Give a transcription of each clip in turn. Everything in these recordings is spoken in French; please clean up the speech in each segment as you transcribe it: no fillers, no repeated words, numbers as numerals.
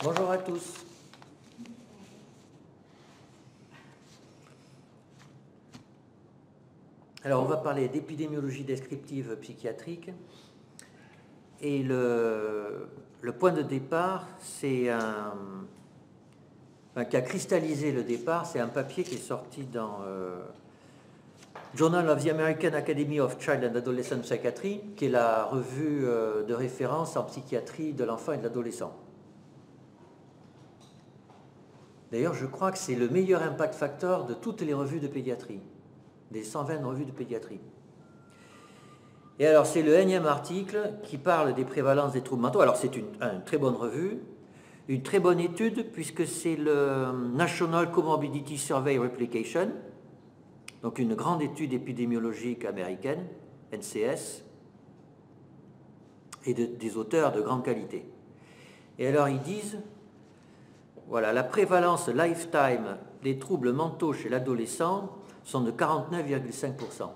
Bonjour à tous. Alors, on va parler d'épidémiologie descriptive psychiatrique. Et le point de départ, c'est qui a cristallisé le départ, c'est un papier qui est sorti dans Journal of the American Academy of Child and Adolescent Psychiatry, qui est la revue de référence en psychiatrie de l'enfant et de l'adolescent. D'ailleurs, je crois que c'est le meilleur impact factor de toutes les revues de pédiatrie, des 120 revues de pédiatrie. Et alors, c'est le énième article qui parle des prévalences des troubles mentaux. Alors, c'est une très bonne revue, une très bonne étude, puisque c'est le National Comorbidity Survey Replication, donc une grande étude épidémiologique américaine, NCS, et des auteurs de grande qualité. Et alors, ils disent, voilà, la prévalence lifetime des troubles mentaux chez l'adolescent sont de 49,5%.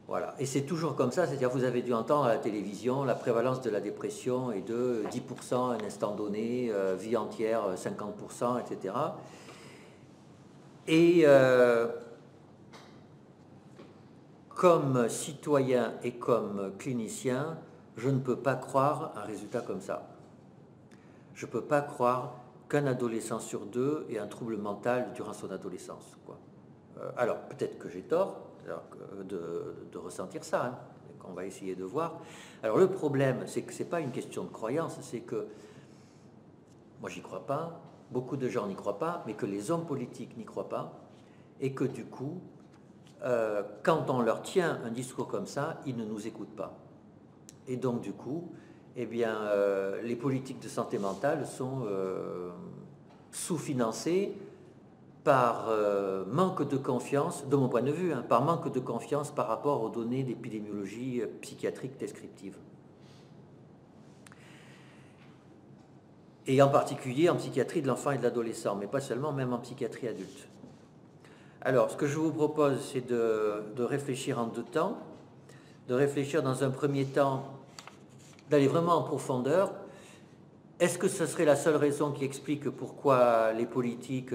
Voilà, et c'est toujours comme ça, c'est-à-dire vous avez dû entendre à la télévision, la prévalence de la dépression est de 10% à un instant donné, vie entière 50%, etc. Et comme citoyen et comme clinicien, je ne peux pas croire un résultat comme ça. Je ne peux pas croire qu'un adolescent sur deux ait un trouble mental durant son adolescence, quoi. Alors, peut-être que j'ai tort de ressentir ça, hein, qu'on va essayer de voir. Alors, le problème, c'est que ce n'est pas une question de croyance, c'est que, moi j'y crois pas, beaucoup de gens n'y croient pas, mais que les hommes politiques n'y croient pas, et que du coup, quand on leur tient un discours comme ça, ils ne nous écoutent pas. Et donc, du coup, eh bien, les politiques de santé mentale sont sous-financées par manque de confiance, de mon point de vue, hein, par manque de confiance par rapport aux données d'épidémiologie psychiatrique descriptive. Et en particulier en psychiatrie de l'enfant et de l'adolescent, mais pas seulement, même en psychiatrie adulte. Alors, ce que je vous propose, c'est de réfléchir en deux temps, de réfléchir dans un premier temps, d'aller vraiment en profondeur. Est-ce que ce serait la seule raison qui explique pourquoi les politiques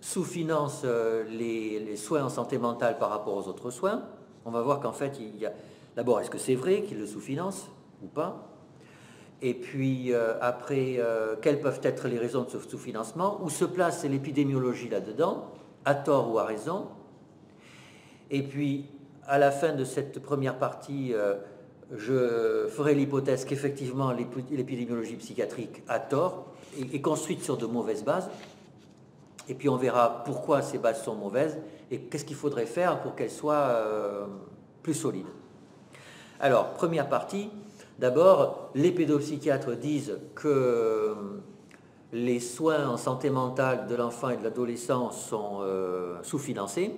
sous-financent les soins en santé mentale par rapport aux autres soins? On va voir qu'en fait, il y a... D'abord, est-ce que c'est vrai qu'ils le sous-financent ou pas? Et puis, après, quelles peuvent être les raisons de ce sous-financement? Où se place l'épidémiologie là-dedans, à tort ou à raison? Et puis, à la fin de cette première partie, je ferai l'hypothèse qu'effectivement l'épidémiologie psychiatrique a tort et est construite sur de mauvaises bases. Et puis on verra pourquoi ces bases sont mauvaises et qu'est-ce qu'il faudrait faire pour qu'elles soient plus solides. Alors, première partie, d'abord, les pédopsychiatres disent que les soins en santé mentale de l'enfant et de l'adolescent sont sous-financés.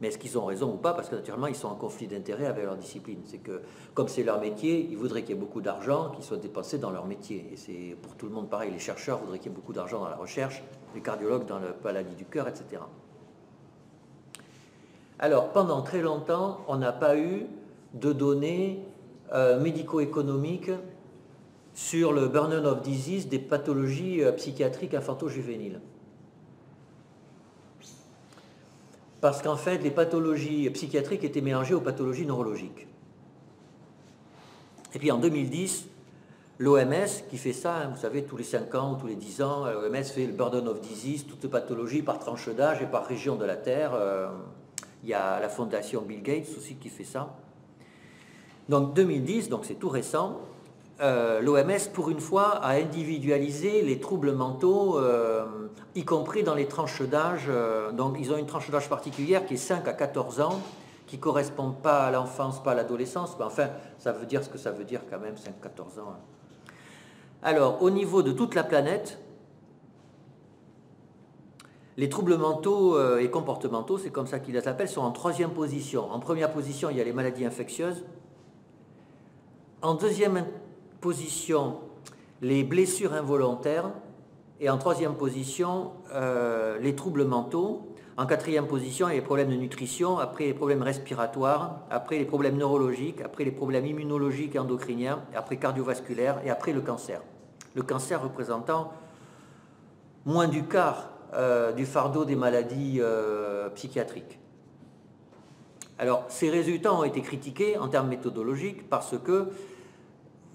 Mais est-ce qu'ils ont raison ou pas? Parce que naturellement, ils sont en conflit d'intérêts avec leur discipline. C'est que, comme c'est leur métier, ils voudraient qu'il y ait beaucoup d'argent qui soit dépensé dans leur métier. Et c'est pour tout le monde pareil. Les chercheurs voudraient qu'il y ait beaucoup d'argent dans la recherche, les cardiologues dans la maladie du cœur, etc. Alors, pendant très longtemps, on n'a pas eu de données médico-économiques sur le burden of disease des pathologies psychiatriques infanto-juvéniles. Parce qu'en fait, les pathologies psychiatriques étaient mélangées aux pathologies neurologiques. Et puis en 2010, l'OMS, qui fait ça, hein, vous savez, tous les 5 ans ou tous les 10 ans, l'OMS fait le Burden of Disease, toutes pathologies par tranche d'âge et par région de la Terre. Il y a la fondation Bill Gates aussi qui fait ça. Donc 2010, donc c'est tout récent, l'OMS, pour une fois, a individualisé les troubles mentaux, y compris dans les tranches d'âge. Donc, ils ont une tranche d'âge particulière qui est 5 à 14 ans, qui ne correspond pas à l'enfance, pas à l'adolescence. Mais enfin, ça veut dire ce que ça veut dire quand même, 5-14 ans. Alors, au niveau de toute la planète, les troubles mentaux et comportementaux, c'est comme ça qu'ils les appellent, sont en 3e position. En première position, il y a les maladies infectieuses. En 2e position, les blessures involontaires, et en 3e position, les troubles mentaux. En quatrième position, il y a les problèmes de nutrition, après les problèmes respiratoires, après les problèmes neurologiques, après les problèmes immunologiques et endocriniens, après cardiovasculaires et après le cancer. Le cancer représentant moins du quart du fardeau des maladies psychiatriques. Alors, ces résultats ont été critiqués en termes méthodologiques parce que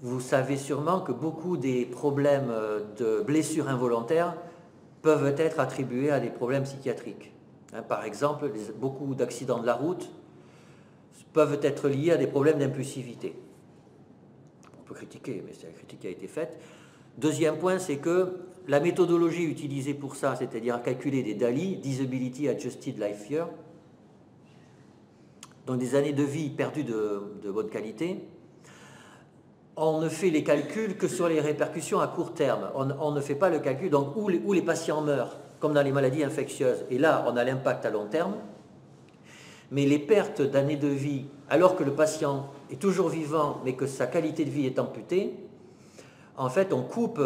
vous savez sûrement que beaucoup des problèmes de blessures involontaires peuvent être attribués à des problèmes psychiatriques. Par exemple, beaucoup d'accidents de la route peuvent être liés à des problèmes d'impulsivité. On peut critiquer, mais c'est la critique qui a été faite. Deuxième point, c'est que la méthodologie utilisée pour ça, c'est-à-dire calculer des DALI, Disability Adjusted Life Year, donc des années de vie perdues de bonne qualité, on ne fait les calculs que sur les répercussions à court terme. On ne fait pas le calcul donc, où les patients meurent, comme dans les maladies infectieuses. Et là, on a l'impact à long terme. Mais les pertes d'années de vie, alors que le patient est toujours vivant, mais que sa qualité de vie est amputée, en fait, on coupe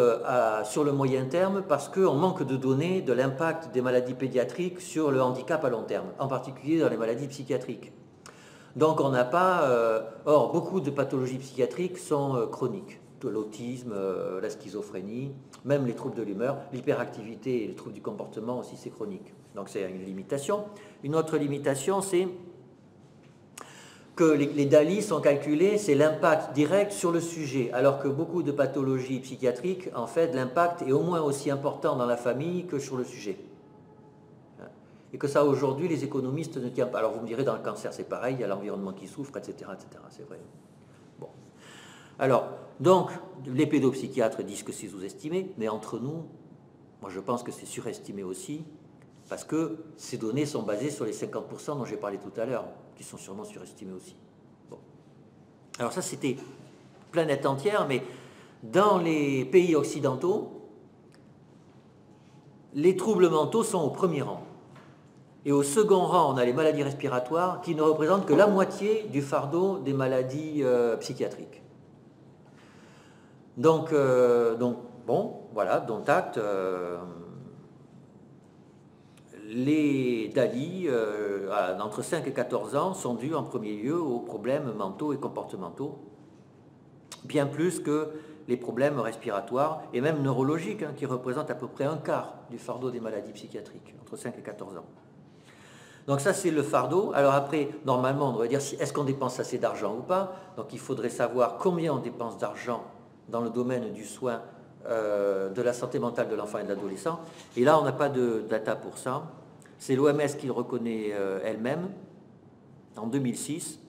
sur le moyen terme parce qu'on manque de données de l'impact des maladies pédiatriques sur le handicap à long terme, en particulier dans les maladies psychiatriques. Donc on n'a pas... or, beaucoup de pathologies psychiatriques sont chroniques. L'autisme, la schizophrénie, même les troubles de l'humeur, l'hyperactivité et les troubles du comportement aussi, c'est chronique. Donc c'est une limitation. Une autre limitation, c'est que les DALI sont calculés, c'est l'impact direct sur le sujet, alors que beaucoup de pathologies psychiatriques, en fait, l'impact est au moins aussi important dans la famille que sur le sujet. Et que ça, aujourd'hui, les économistes ne tiennent pas. Alors vous me direz, dans le cancer, c'est pareil, il y a l'environnement qui souffre, etc., etc., c'est vrai. Bon. Alors, donc, les pédopsychiatres disent que c'est sous-estimé, mais entre nous, moi je pense que c'est surestimé aussi, parce que ces données sont basées sur les 50% dont j'ai parlé tout à l'heure, qui sont sûrement surestimés aussi. Bon. Alors ça, c'était planète entière, mais dans les pays occidentaux, les troubles mentaux sont au premier rang. Et au second rang, on a les maladies respiratoires qui ne représentent que la moitié du fardeau des maladies psychiatriques. Donc, bon, voilà, dont acte. Les DALI, entre 5 et 14 ans, sont dus en premier lieu aux problèmes mentaux et comportementaux, bien plus que les problèmes respiratoires et même neurologiques, qui représentent à peu près un quart du fardeau des maladies psychiatriques, entre 5 et 14 ans. Donc ça, c'est le fardeau. Alors après, normalement, on devrait dire est-ce qu'on dépense assez d'argent ou pas. Donc il faudrait savoir combien on dépense d'argent dans le domaine du soin de la santé mentale de l'enfant et de l'adolescent. Et là, on n'a pas de data pour ça. C'est l'OMS qui le reconnaît elle-même, en 2006.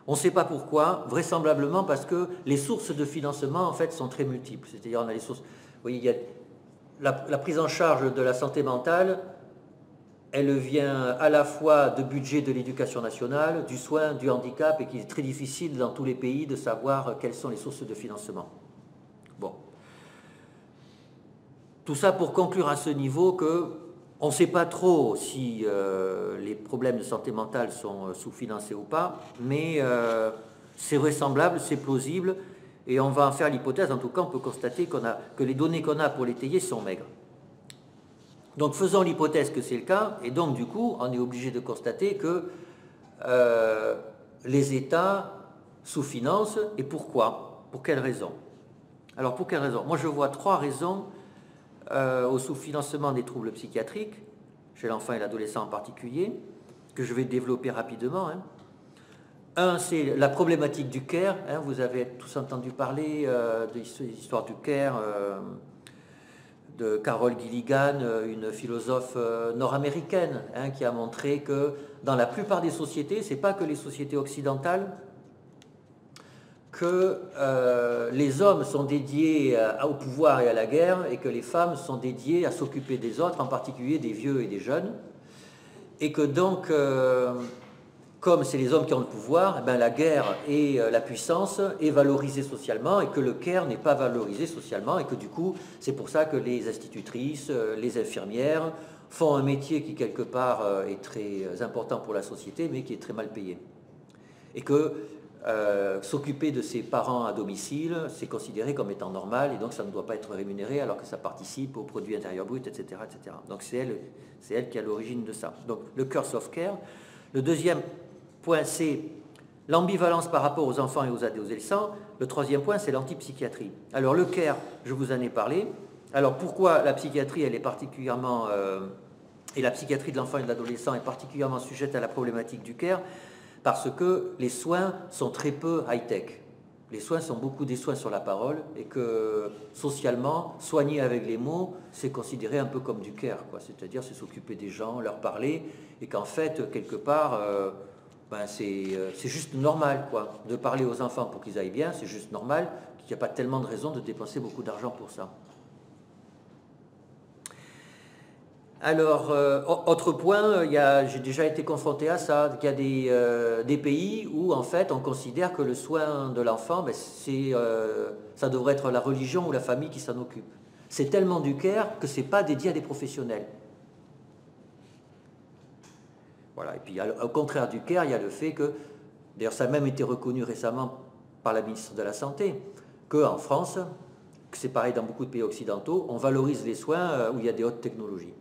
On ne sait pas pourquoi, vraisemblablement parce que les sources de financement, en fait, sont très multiples. C'est-à-dire, on a les sources... Vous voyez, il y a la prise en charge de la santé mentale, elle vient à la fois de budget de l'éducation nationale, du soin, du handicap, et qu'il est très difficile dans tous les pays de savoir quelles sont les sources de financement. Bon. Tout ça pour conclure à ce niveau que on ne sait pas trop si les problèmes de santé mentale sont sous-financés ou pas, mais c'est vraisemblable, c'est plausible, et on va en faire l'hypothèse. En tout cas, on peut constater que les données qu'on a pour l'étayer sont maigres. Donc faisons l'hypothèse que c'est le cas, et donc du coup, on est obligé de constater que les États sous-financent, et pourquoi? Pour quelles raisons? Alors pour quelles raisons? Moi je vois 3 raisons au sous-financement des troubles psychiatriques, chez l'enfant et l'adolescent en particulier, que je vais développer rapidement. Un, c'est la problématique du care. Vous avez tous entendu parler de l'histoire du care de Carol Gilligan, une philosophe nord-américaine, qui a montré que dans la plupart des sociétés, ce n'est pas que les sociétés occidentales, que les hommes sont dédiés au pouvoir et à la guerre et que les femmes sont dédiées à s'occuper des autres, en particulier des vieux et des jeunes, et que donc, comme c'est les hommes qui ont le pouvoir, la guerre et la puissance est valorisée socialement et que le care n'est pas valorisé socialement et que du coup, c'est pour ça que les institutrices, les infirmières font un métier qui quelque part est très important pour la société mais qui est très mal payé. Et que s'occuper de ses parents à domicile, c'est considéré comme étant normal et donc ça ne doit pas être rémunéré alors que ça participe au produit intérieur brut, etc. etc. Donc c'est elle qui est à l'origine de ça. Donc le curse of care. Le deuxième point, c'est l'ambivalence par rapport aux enfants et aux adolescents. Le troisième point, c'est l'antipsychiatrie. Alors le care, je vous en ai parlé. Alors pourquoi la psychiatrie, elle est particulièrement... et la psychiatrie de l'enfant et de l'adolescent est particulièrement sujette à la problématique du care? Parce que les soins sont très peu high-tech. Les soins sont beaucoup des soins sur la parole et que socialement, soigner avec les mots, c'est considéré un peu comme du care, quoi. C'est-à-dire c'est s'occuper des gens, leur parler, et qu'en fait, quelque part, c'est juste normal, quoi. De parler aux enfants pour qu'ils aillent bien, c'est juste normal, qu'il n'y a pas tellement de raison de dépenser beaucoup d'argent pour ça. Alors, autre point, j'ai déjà été confronté à ça, qu'il y a des pays où, en fait, on considère que le soin de l'enfant, ça devrait être la religion ou la famille qui s'en occupe. C'est tellement du care que ce n'est pas dédié à des professionnels. Voilà. Et puis, au contraire du care, il y a le fait que, d'ailleurs, ça a même été reconnu récemment par la ministre de la Santé, qu'en France, que c'est pareil dans beaucoup de pays occidentaux, on valorise les soins où il y a des hautes technologies.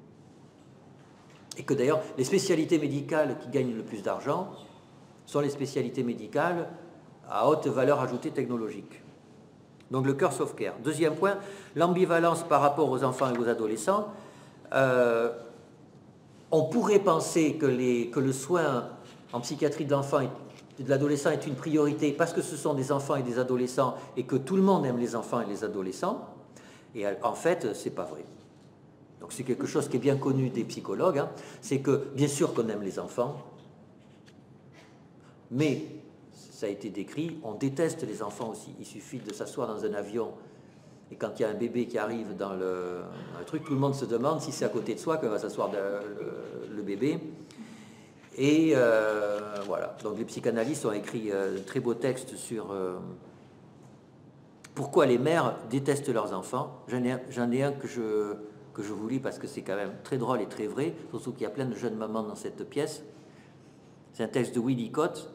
Et que d'ailleurs, les spécialités médicales qui gagnent le plus d'argent sont les spécialités médicales à haute valeur ajoutée technologique. Donc le curse of care. Deuxième point, l'ambivalence par rapport aux enfants et aux adolescents. On pourrait penser que le soin en psychiatrie de l'enfant et de l'adolescent est une priorité parce que ce sont des enfants et des adolescents et que tout le monde aime les enfants et les adolescents. Et en fait, c'est pas vrai. Donc c'est quelque chose qui est bien connu des psychologues, hein, c'est que bien sûr qu'on aime les enfants, mais ça a été décrit, on déteste les enfants aussi. Il suffit de s'asseoir dans un avion et quand il y a un bébé qui arrive dans le truc, tout le monde se demande si c'est à côté de soi que va s'asseoir le bébé. Et voilà, donc les psychanalystes ont écrit un très beau texte sur pourquoi les mères détestent leurs enfants. J'en ai un que je vous lis parce que c'est quand même très drôle et très vrai, surtout qu'il y a plein de jeunes mamans dans cette pièce. C'est un texte de Winnicott.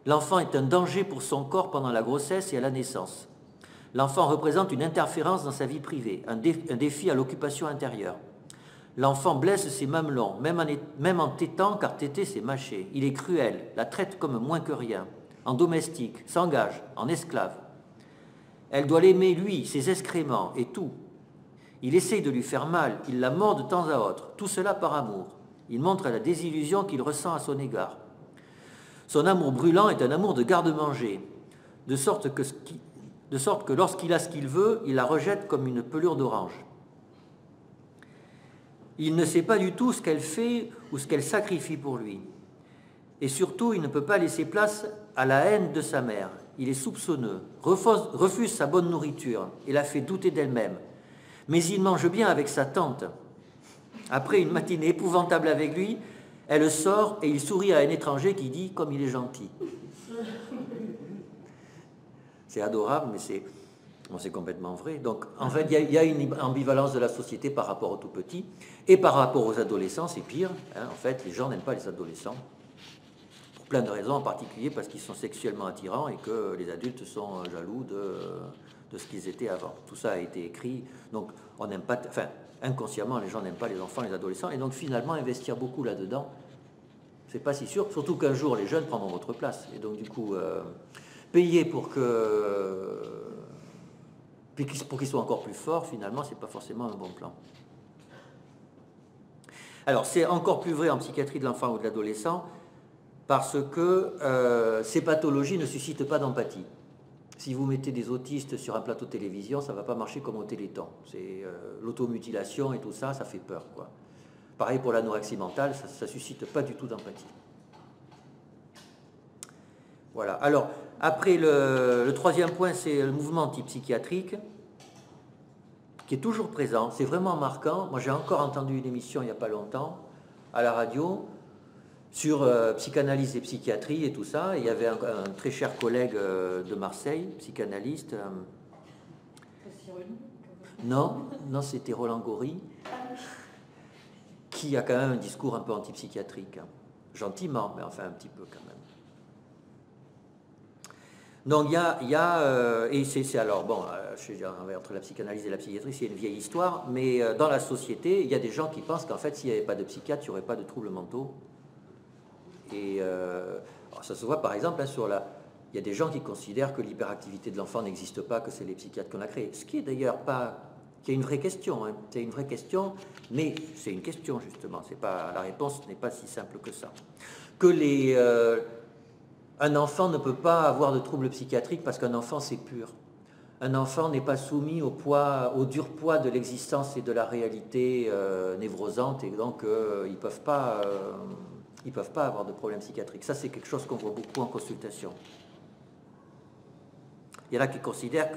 L'enfant est un danger pour son corps pendant la grossesse et à la naissance. L'enfant représente une interférence dans sa vie privée, un défi à l'occupation intérieure. L'enfant blesse ses mamelons, même en tétant, car téter c'est mâcher. Il est cruel, la traite comme moins que rien. En domestique, s'engage, en esclave. Elle doit l'aimer, lui, ses excréments et tout. Il essaye de lui faire mal, il la mord de temps à autre, tout cela par amour. Il montre la désillusion qu'il ressent à son égard. Son amour brûlant est un amour de garde-manger, de sorte que lorsqu'il a ce qu'il veut, il la rejette comme une pelure d'orange. Il ne sait pas du tout ce qu'elle fait ou ce qu'elle sacrifie pour lui. Et surtout, il ne peut pas laisser place à la haine de sa mère. Il est soupçonneux, refuse sa bonne nourriture et la fait douter d'elle-même. Mais il mange bien avec sa tante. Après une matinée épouvantable avec lui, elle sort et il sourit à un étranger qui dit « comme il est gentil ». C'est adorable, mais c'est complètement vrai. Donc, en fait, il y a une ambivalence de la société par rapport aux tout-petits. Et par rapport aux adolescents, c'est pire. Hein. En fait, les gens n'aiment pas les adolescents. Pour plein de raisons, en particulier parce qu'ils sont sexuellement attirants et que les adultes sont jaloux de ce qu'ils étaient avant. Tout ça a été écrit. Donc, on n'aime pas... Enfin, inconsciemment, les gens n'aiment pas les enfants, les adolescents. Et donc, finalement, investir beaucoup là-dedans, c'est pas si sûr. Surtout qu'un jour, les jeunes prendront votre place. Et donc, du coup... payer pour qu'ils soient encore plus forts, finalement, c'est pas forcément un bon plan. Alors, c'est encore plus vrai en psychiatrie de l'enfant ou de l'adolescent, parce que ces pathologies ne suscitent pas d'empathie. Si vous mettez des autistes sur un plateau de télévision, ça ne va pas marcher comme au Téléthon. C'est l'automutilation et tout ça, ça fait peur, quoi. Pareil pour l'anorexie mentale, ça ne suscite pas du tout d'empathie. Voilà. Alors, après, le troisième point, c'est le mouvement antipsychiatrique, qui est toujours présent. C'est vraiment marquant. Moi, j'ai encore entendu une émission il n'y a pas longtemps, à la radio, sur psychanalyse et psychiatrie et tout ça. Et il y avait un très cher collègue de Marseille, psychanalyste. Non, c'était Roland Gori, qui a quand même un discours un peu antipsychiatrique. Hein. Gentiment, mais enfin un petit peu quand même. Donc et c'est alors, bon, je veux dire, entre la psychanalyse et la psychiatrie, c'est une vieille histoire, mais dans la société, il y a des gens qui pensent qu'en fait, s'il n'y avait pas de psychiatre, il n'y aurait pas de troubles mentaux. Et alors ça se voit par exemple hein, il y a des gens qui considèrent que l'hyperactivité de l'enfant n'existe pas, que c'est les psychiatres qu'on a créés. Ce qui est d'ailleurs pas... qui est une vraie question, hein. C'est une vraie question, mais c'est une question justement, c'est pas, la réponse n'est pas si simple que ça. Que un enfant ne peut pas avoir de troubles psychiatriques parce qu'un enfant c'est pur. Un enfant n'est pas soumis au dur poids de l'existence et de la réalité névrosante, et donc ils ne peuvent pas avoir de problème psychiatrique. Ça, c'est quelque chose qu'on voit beaucoup en consultation. Il y en a qui considèrent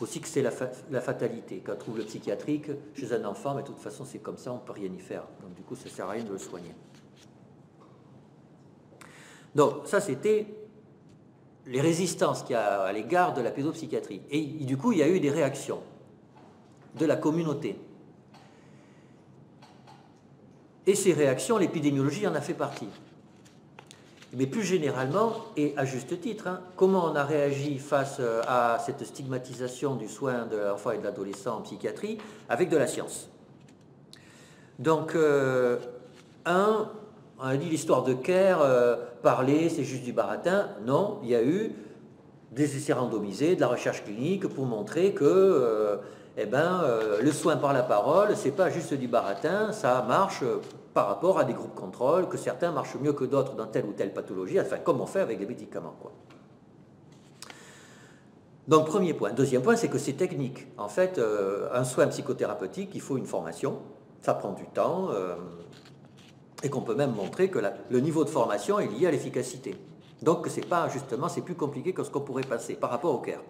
aussi que c'est la fatalité, qu'un trouble psychiatrique chez un enfant, mais de toute façon, c'est comme ça, on ne peut rien y faire. Donc, du coup, ça ne sert à rien de le soigner. Donc, ça, c'était les résistances qu'il y a à l'égard de la pédopsychiatrie. Et du coup, il y a eu des réactions de la communauté. Et ces réactions, l'épidémiologie en a fait partie. Mais plus généralement, et à juste titre, hein, comment on a réagi face à cette stigmatisation du soin de l'enfant et de l'adolescent en psychiatrie avec de la science. Donc, on a dit l'histoire de Kerr, parler, c'est juste du baratin. Non, il y a eu des essais randomisés, de la recherche clinique pour montrer que le soin par la parole, c'est pas juste du baratin, ça marche par rapport à des groupes contrôle, que certains marchent mieux que d'autres dans telle ou telle pathologie, enfin comme on fait avec les médicaments, quoi. Donc premier point. Deuxième point, c'est que c'est technique. En fait, un soin psychothérapeutique, il faut une formation, ça prend du temps, et qu'on peut même montrer que le niveau de formation est lié à l'efficacité. Donc c'est pas justement, c'est plus compliqué que ce qu'on pourrait passer par rapport au CARE.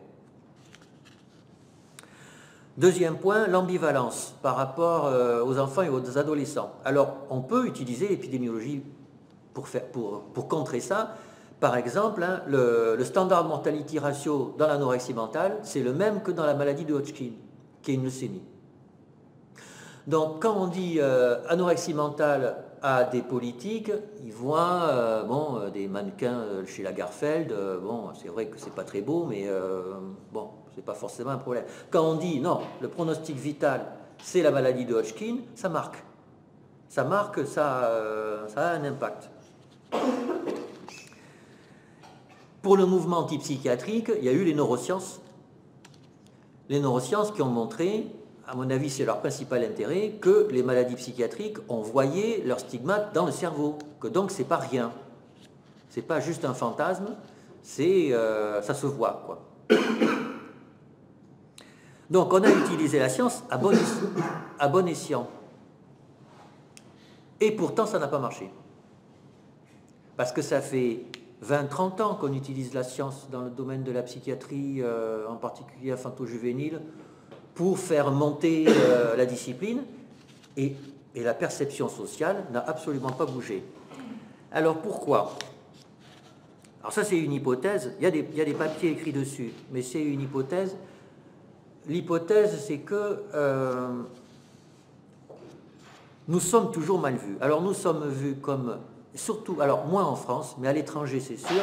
Deuxième point, l'ambivalence par rapport aux enfants et aux adolescents. Alors, on peut utiliser l'épidémiologie pour contrer ça. Par exemple, hein, le standard mortality ratio dans l'anorexie mentale, c'est le même que dans la maladie de Hodgkin, qui est une leucémie. Donc, quand on dit anorexie mentale à des politiques, ils voient des mannequins chez Lagerfeld. C'est vrai que c'est pas très beau, mais c'est pas forcément un problème. Quand on dit non, le pronostic vital, c'est la maladie de Hodgkin, ça marque. Ça marque, ça a un impact. Pour le mouvement antipsychiatrique, il y a eu les neurosciences. Les neurosciences qui ont montré, à mon avis c'est leur principal intérêt, que les maladies psychiatriques ont voyé leur stigmate dans le cerveau, que donc c'est pas rien. C'est pas juste un fantasme, ça se voit, quoi. Donc on a utilisé la science à bon escient. Et pourtant ça n'a pas marché. Parce que ça fait 20-30 ans qu'on utilise la science dans le domaine de la psychiatrie, en particulier infanto-juvénile, pour faire monter la discipline, et la perception sociale n'a absolument pas bougé. Alors pourquoi ? Alors ça c'est une hypothèse, il y a des papiers écrits dessus, mais c'est une hypothèse. L'hypothèse, c'est que nous sommes toujours mal vus. Alors nous sommes vus comme, surtout, alors moins en France, mais à l'étranger c'est sûr,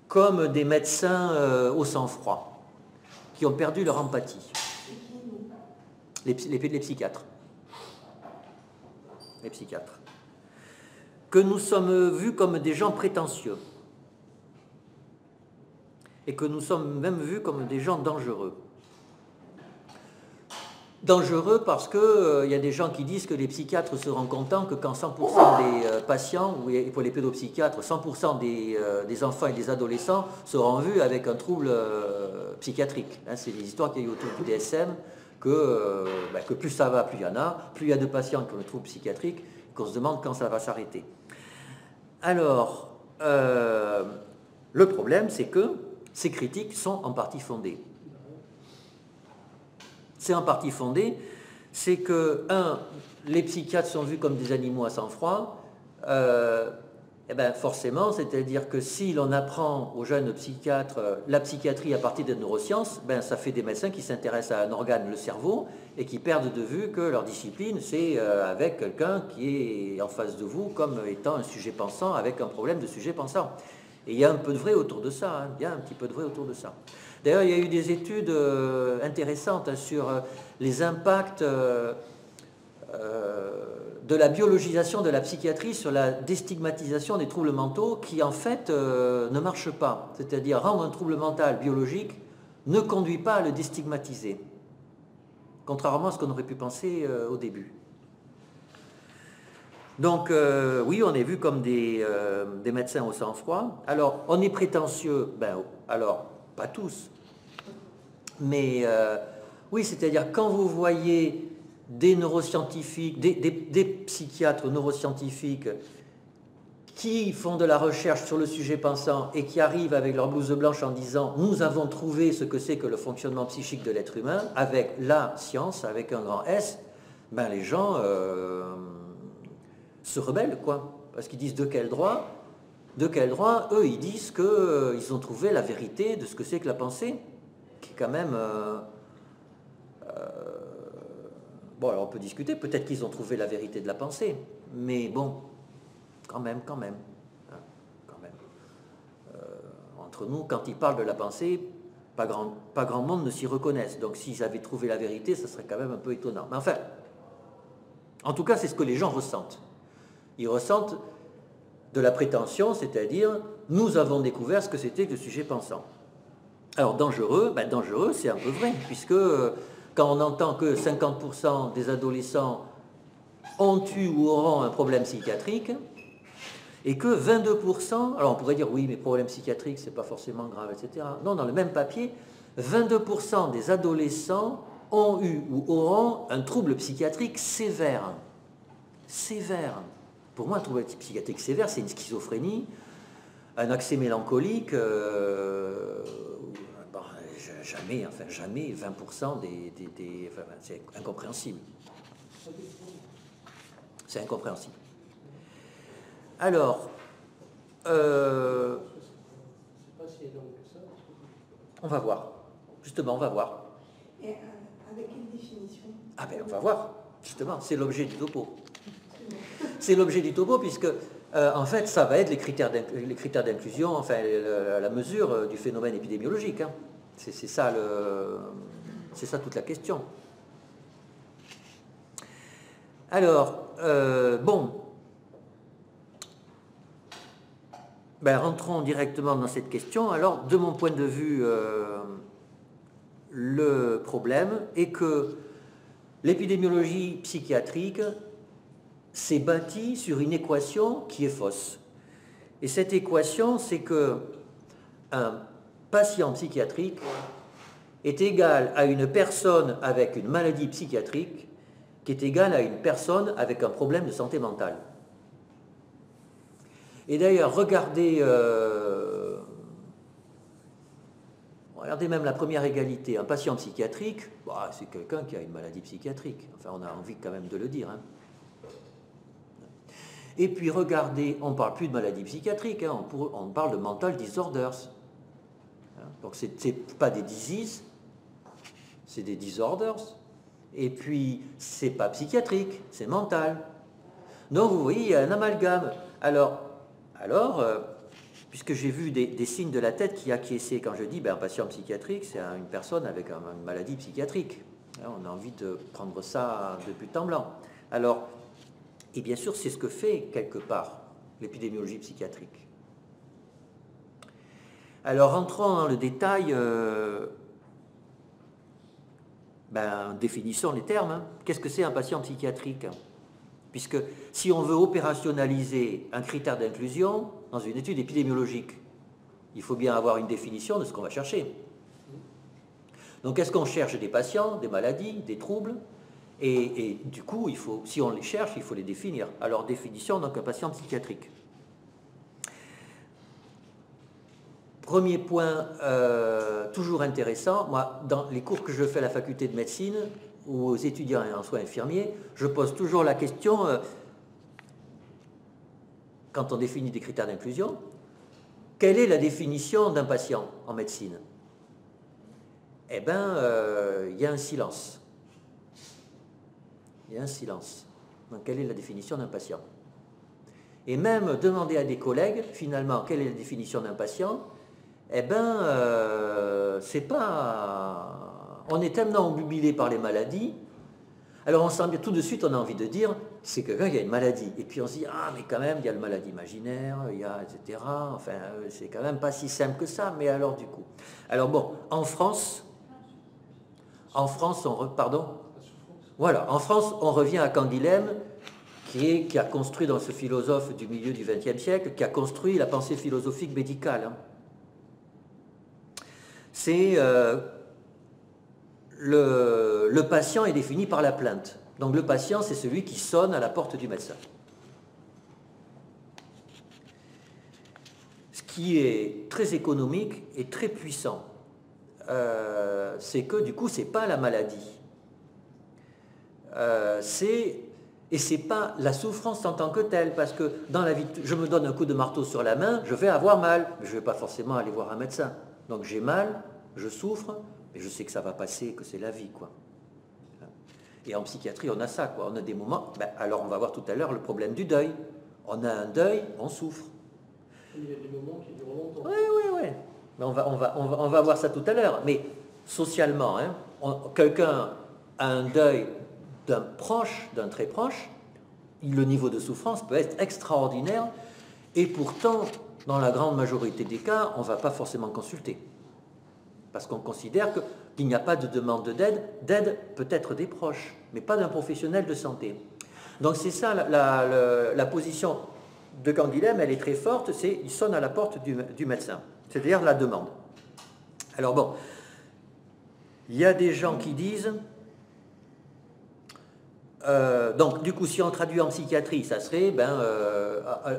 comme des médecins au sang-froid, qui ont perdu leur empathie. Les psychiatres. Les psychiatres. Que nous sommes vus comme des gens prétentieux. Et que nous sommes même vus comme des gens dangereux. Dangereux parce qu'il y a des gens qui disent que les psychiatres seront contents que quand 100% des patients, ou pour les pédopsychiatres, 100% des enfants et des adolescents seront vus avec un trouble psychiatrique. Hein, c'est des histoires qu'il y a eu autour du DSM, que plus ça va, plus il y en a, plus il y a de patients qui ont le trouble psychiatrique, qu'on se demande quand ça va s'arrêter. Alors, le problème, c'est que ces critiques sont en partie fondées. C'est en partie fondé, c'est que, les psychiatres sont vus comme des animaux à sang-froid, forcément, c'est-à-dire que si l'on apprend aux jeunes psychiatres la psychiatrie à partir des neurosciences, ça fait des médecins qui s'intéressent à un organe, le cerveau, et qui perdent de vue que leur discipline, c'est avec quelqu'un qui est en face de vous comme étant un sujet pensant, avec un problème de sujet pensant. Et il y a un peu de vrai autour de ça, hein. Il y a un petit peu de vrai autour de ça. D'ailleurs, il y a eu des études intéressantes, hein, sur les impacts de la biologisation de la psychiatrie sur la déstigmatisation des troubles mentaux qui en fait ne marche pas. C'est-à-dire rendre un trouble mental biologique ne conduit pas à le déstigmatiser, contrairement à ce qu'on aurait pu penser au début. Donc oui, on est vu comme des médecins au sang-froid. Alors, on est prétentieux, ben alors, pas tous, mais oui, c'est-à-dire quand vous voyez des neuroscientifiques, des psychiatres neuroscientifiques qui font de la recherche sur le sujet pensant et qui arrivent avec leur blouse blanche en disant « nous avons trouvé ce que c'est que le fonctionnement psychique de l'être humain avec la science, avec un grand S », ben les gens se rebellent, quoi. Parce qu'ils disent de quel droit? De quel droit? Eux, ils disent qu'ils ont trouvé la vérité de ce que c'est que la pensée, qui est quand même... bon, alors on peut discuter, peut-être qu'ils ont trouvé la vérité de la pensée, mais bon, quand même, hein, quand même. Entre nous, quand ils parlent de la pensée, pas grand monde ne s'y reconnaissent. Donc s'ils avaient trouvé la vérité, ça serait quand même un peu étonnant. Mais enfin, en tout cas, c'est ce que les gens ressentent. Ils ressentent de la prétention, c'est-à-dire, nous avons découvert ce que c'était que le sujet pensant. Alors dangereux, ben dangereux, c'est un peu vrai, puisque quand on entend que 50% des adolescents ont eu ou auront un problème psychiatrique, et que 22%, alors on pourrait dire oui, mais problème psychiatrique, c'est pas forcément grave, etc. Non, dans le même papier, 22% des adolescents ont eu ou auront un trouble psychiatrique sévère. Sévère. Pour moi, un trouble psychiatrique sévère, c'est une schizophrénie, un accès mélancolique, jamais 20% enfin, c'est incompréhensible. C'est incompréhensible. Alors, on va voir. Justement, on va voir. Et avec quelle définition? Ah ben, on va voir. Justement, c'est l'objet du topo. C'est l'objet du topo puisque, en fait, ça va être les critères d'inclusion, enfin, la mesure du phénomène épidémiologique. Hein. C'est ça toute la question. Alors, bon, ben, rentrons directement dans cette question. Alors, de mon point de vue, le problème est que l'épidémiologie psychiatrique s'est bâtie sur une équation qui est fausse. Et cette équation, c'est que un patient psychiatrique est égal à une personne avec une maladie psychiatrique qui est égale à une personne avec un problème de santé mentale. Et d'ailleurs, regardez même la première égalité. Un patient psychiatrique, bah, c'est quelqu'un qui a une maladie psychiatrique. Enfin, on a envie quand même de le dire. Hein. Et puis, regardez, on ne parle plus de maladie psychiatrique, hein, on parle de mental disorders. Donc, ce n'est pas des diseases, c'est des disorders. Et puis, c'est pas psychiatrique, c'est mental. Donc, vous voyez, il y a un amalgame. Alors puisque j'ai vu des signes de la tête qui acquiesçaient quand je dis ben, un patient psychiatrique, c'est une personne avec une maladie psychiatrique. On a envie de prendre ça de but en blanc. Alors, et bien sûr, c'est ce que fait quelque part l'épidémiologie psychiatrique. Alors, rentrons dans le détail, définissons les termes. Hein. Qu'est-ce que c'est un patient psychiatrique? Puisque si on veut opérationnaliser un critère d'inclusion dans une étude épidémiologique, il faut bien avoir une définition de ce qu'on va chercher. Donc, est-ce qu'on cherche des patients, des maladies, des troubles? Et du coup, si on les cherche, il faut les définir. Alors, définition, donc un patient psychiatrique. Premier point, toujours intéressant, moi, dans les cours que je fais à la faculté de médecine, ou aux étudiants en soins infirmiers, je pose toujours la question, quand on définit des critères d'inclusion, quelle est la définition d'un patient en médecine? Eh bien, il y a un silence. Il y a un silence. Donc, quelle est la définition d'un patient? Et même demander à des collègues, finalement, quelle est la définition d'un patient, eh bien, c'est pas... On est tellement obnubilé par les maladies, alors on sent bien, tout de suite, on a envie de dire, c'est quelqu'un qui a une maladie. Et puis on se dit, ah, mais quand même, il y a le maladie imaginaire, il y a, etc. Enfin, c'est quand même pas si simple que ça, mais alors du coup. Alors bon, en France, pardon. Voilà, en France, on revient à Canguilhem, qui a construit, dans ce philosophe du milieu du XXe siècle, qui a construit la pensée philosophique médicale. Hein. C'est le patient est défini par la plainte. Donc le patient, c'est celui qui sonne à la porte du médecin. Ce qui est très économique et très puissant, c'est que du coup, c'est pas la maladie. Et c'est pas la souffrance en tant que telle, parce que dans la vie, je me donne un coup de marteau sur la main, je vais avoir mal, mais je ne vais pas forcément aller voir un médecin. Donc j'ai mal, je souffre, mais je sais que ça va passer, que c'est la vie, quoi. Et en psychiatrie, on a ça, quoi. On a des moments. Alors on va voir tout à l'heure le problème du deuil. On a un deuil, on souffre. Il y a des moments qui durent longtemps. Oui. Mais on va voir ça tout à l'heure. Mais socialement, hein, quelqu'un a un deuil d'un proche, d'un très proche, le niveau de souffrance peut être extraordinaire, et pourtant, dans la grande majorité des cas, on ne va pas forcément consulter. Parce qu'on considère qu'il n'y a pas de demande d'aide peut-être des proches, mais pas d'un professionnel de santé. Donc c'est ça, la position de Canguilhem, elle est très forte, c'est il sonne à la porte du médecin, c'est-à-dire la demande. Alors bon, il y a des gens qui disent... donc, du coup, si on traduit en psychiatrie, ça serait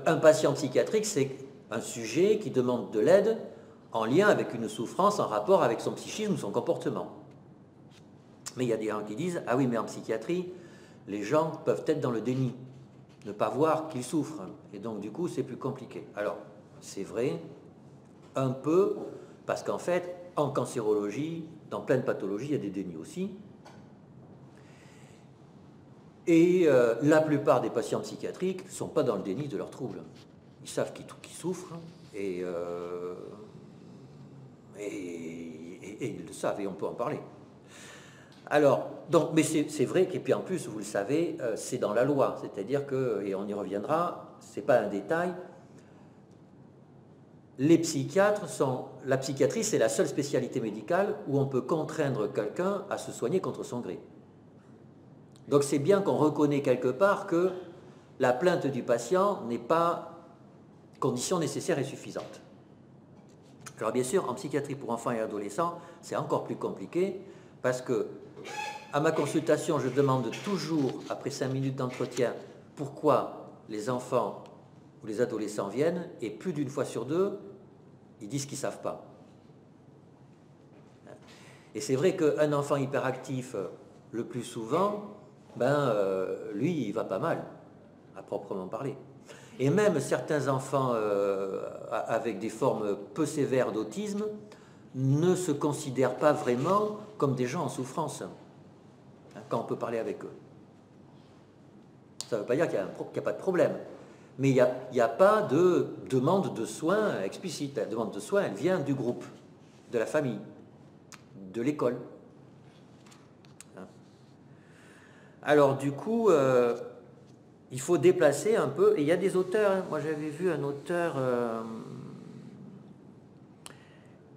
un patient psychiatrique, c'est un sujet qui demande de l'aide en lien avec une souffrance en rapport avec son psychisme ou son comportement. Mais il y a des gens qui disent, ah oui, mais en psychiatrie, les gens peuvent être dans le déni, ne pas voir qu'ils souffrent, et donc du coup, c'est plus compliqué. Alors, c'est vrai, un peu, parce qu'en fait, en cancérologie, dans plein de pathologies, il y a des dénis aussi. Et la plupart des patients psychiatriques ne sont pas dans le déni de leurs troubles. Ils savent qu'ils souffrent et ils le savent et on peut en parler. Alors, donc, mais c'est vrai qu'et puis en plus, vous le savez, c'est dans la loi. C'est-à-dire que, et on y reviendra, ce n'est pas un détail, les psychiatres sont... La psychiatrie, c'est la seule spécialité médicale où on peut contraindre quelqu'un à se soigner contre son gré. Donc c'est bien qu'on reconnaît quelque part que la plainte du patient n'est pas condition nécessaire et suffisante. Alors bien sûr, en psychiatrie pour enfants et adolescents, c'est encore plus compliqué parce que à ma consultation, je demande toujours, après 5 minutes d'entretien, pourquoi les enfants ou les adolescents viennent, et plus d'une fois sur deux, ils disent qu'ils ne savent pas. Et c'est vrai qu'un enfant hyperactif, le plus souvent, lui, il va pas mal, à proprement parler. Et même certains enfants avec des formes peu sévères d'autisme ne se considèrent pas vraiment comme des gens en souffrance, quand on peut parler avec eux. Ça ne veut pas dire qu'il n'y a pas de problème, mais il n'y a pas de demande de soins explicite. La demande de soins, elle vient du groupe, de la famille, de l'école. Alors du coup, il faut déplacer un peu, et il y a des auteurs, hein. Moi j'avais vu un auteur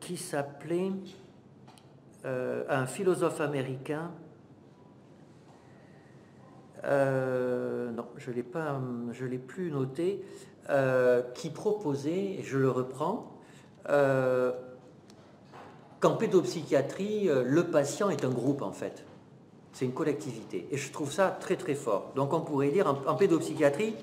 qui s'appelait, un philosophe américain, non, je ne l'ai plus noté, qui proposait, et je le reprends, qu'en pédopsychiatrie, le patient est un groupe en fait. C'est une collectivité. Et je trouve ça très très fort. Donc on pourrait dire, en pédopsychiatrie,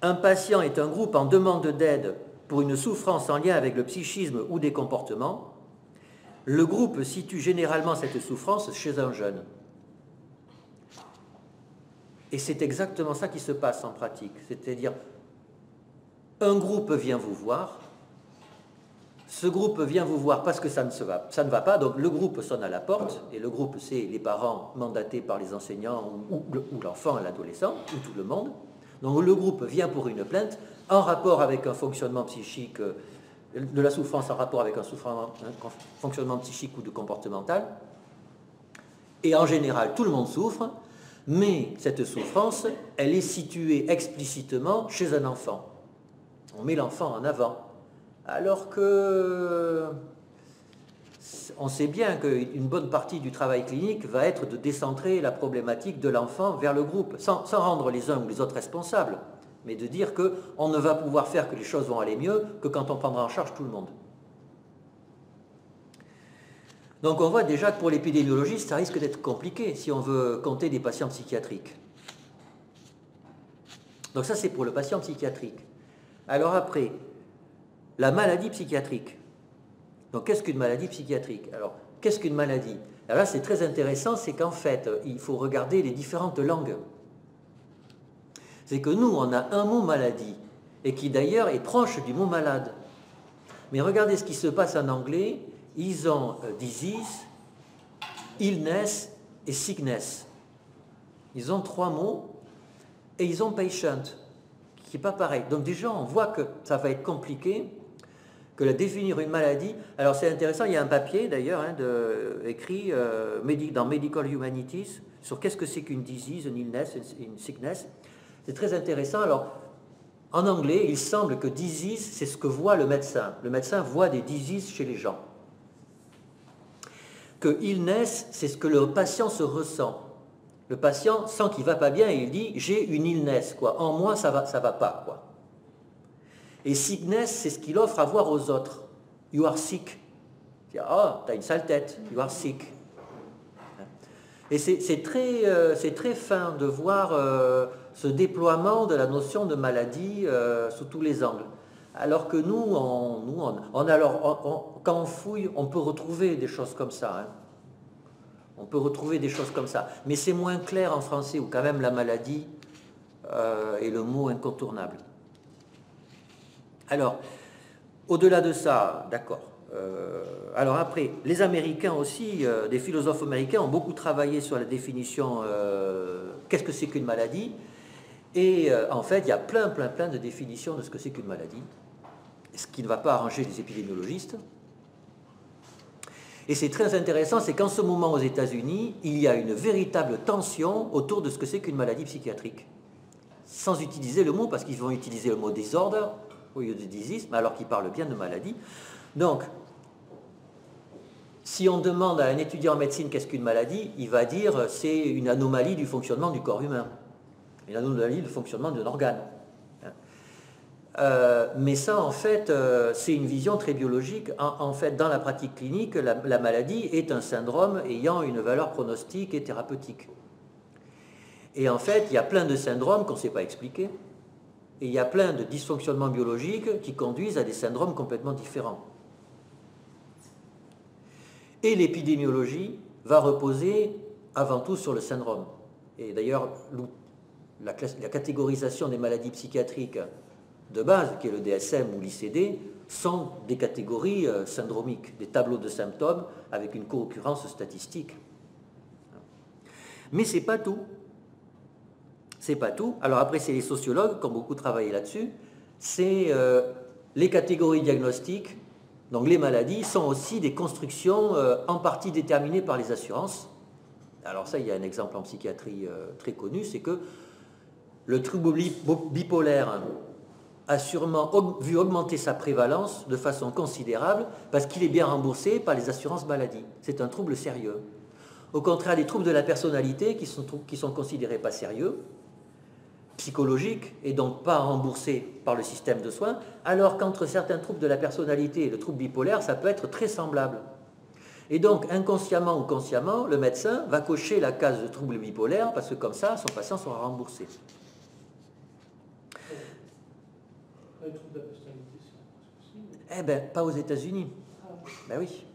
un patient est un groupe en demande d'aide pour une souffrance en lien avec le psychisme ou des comportements. Le groupe situe généralement cette souffrance chez un jeune. Et c'est exactement ça qui se passe en pratique. C'est-à-dire, un groupe vient vous voir. Ce groupe vient vous voir parce que ça ne va pas, donc le groupe sonne à la porte, et le groupe, c'est les parents mandatés par les enseignants, ou l'enfant, l'adolescent, ou tout le monde. Donc le groupe vient pour une plainte en rapport avec un fonctionnement psychique, de la souffrance en rapport avec un fonctionnement psychique ou de comportemental. Et en général, tout le monde souffre, mais cette souffrance, elle est située explicitement chez un enfant. On met l'enfant en avant. Alors que on sait bien qu'une bonne partie du travail clinique va être de décentrer la problématique de l'enfant vers le groupe, sans rendre les uns ou les autres responsables, mais de dire qu'on ne va pouvoir faire que les choses vont aller mieux que quand on prendra en charge tout le monde. Donc on voit déjà que pour l'épidémiologiste, ça risque d'être compliqué si on veut compter des patients psychiatriques. Donc ça, c'est pour le patient psychiatrique. Alors après, la maladie psychiatrique. Donc qu'est-ce qu'une maladie psychiatrique? Alors, qu'est-ce qu'une maladie? Alors là, c'est très intéressant, c'est qu'en fait, il faut regarder les différentes langues. C'est que nous, on a un mot maladie, et qui d'ailleurs est proche du mot malade. Mais regardez ce qui se passe en anglais, ils ont disease, illness et sickness. Ils ont 3 mots, et ils ont patient, qui n'est pas pareil. Donc déjà, on voit que ça va être compliqué, que de définir une maladie. Alors c'est intéressant, il y a un papier d'ailleurs écrit dans Medical Humanities sur qu'est-ce que c'est qu'une disease, une illness, une sickness. C'est très intéressant. Alors en anglais, il semble que disease, c'est ce que voit le médecin. Le médecin voit des diseases chez les gens. Que illness, c'est ce que le patient se ressent. Le patient sent qu'il ne va pas bien et il dit « j'ai une illness, quoi. En moi, ça va pas, quoi. » Et sickness, c'est ce qu'il offre à voir aux autres. « You are sick. » Ah, tu as une sale tête. « You are sick. » Et c'est très fin de voir ce déploiement de la notion de maladie sous tous les angles. Alors que nous, quand on fouille, on peut retrouver des choses comme ça. Hein. On peut retrouver des choses comme ça. Mais c'est moins clair en français, où quand même la maladie est le mot incontournable. Alors, au-delà de ça, d'accord. Alors après, les Américains aussi, des philosophes américains ont beaucoup travaillé sur la définition qu'est-ce que c'est qu'une maladie. Et en fait, il y a plein de définitions de ce que c'est qu'une maladie, ce qui ne va pas arranger les épidémiologistes. Et c'est très intéressant, c'est qu'en ce moment aux États-Unis, il y a une véritable tension autour de ce que c'est qu'une maladie psychiatrique. Sans utiliser le mot, parce qu'ils vont utiliser le mot disorder au lieu de disease, mais alors qu'ils parlent bien de maladie. Donc, si on demande à un étudiant en médecine qu'est-ce qu'une maladie, il va dire c'est une anomalie du fonctionnement du corps humain, une anomalie du fonctionnement d'un organe. Mais ça, en fait, c'est une vision très biologique. En fait, dans la pratique clinique, la maladie est un syndrome ayant une valeur pronostique et thérapeutique. Et en fait, il y a plein de syndromes qu'on ne sait pas expliquer. Et il y a plein de dysfonctionnements biologiques qui conduisent à des syndromes complètement différents. Et l'épidémiologie va reposer avant tout sur le syndrome. Et d'ailleurs, la catégorisation des maladies psychiatriques de base, qui est le DSM ou l'ICD, sont des catégories syndromiques, des tableaux de symptômes avec une co-occurrence statistique. Mais c'est pas tout. C'est pas tout. Alors après, c'est les sociologues qui ont beaucoup travaillé là-dessus. C'est les catégories diagnostiques. Donc les maladies sont aussi des constructions en partie déterminées par les assurances. Alors ça, il y a un exemple en psychiatrie très connu, c'est que le trouble bipolaire a sûrement vu augmenter sa prévalence de façon considérable parce qu'il est bien remboursé par les assurances maladie. C'est un trouble sérieux. Au contraire, les troubles de la personnalité qui sont considérés pas sérieux, psychologiques et donc pas remboursés par le système de soins, alors qu'entre certains troubles de la personnalité et le trouble bipolaire, ça peut être très semblable. Et donc, inconsciemment ou consciemment, le médecin va cocher la case de trouble bipolaire parce que comme ça, son patient sera remboursé. Les troubles de la personnalité, c'est possible. Eh bien, pas aux États-Unis. Ben oui.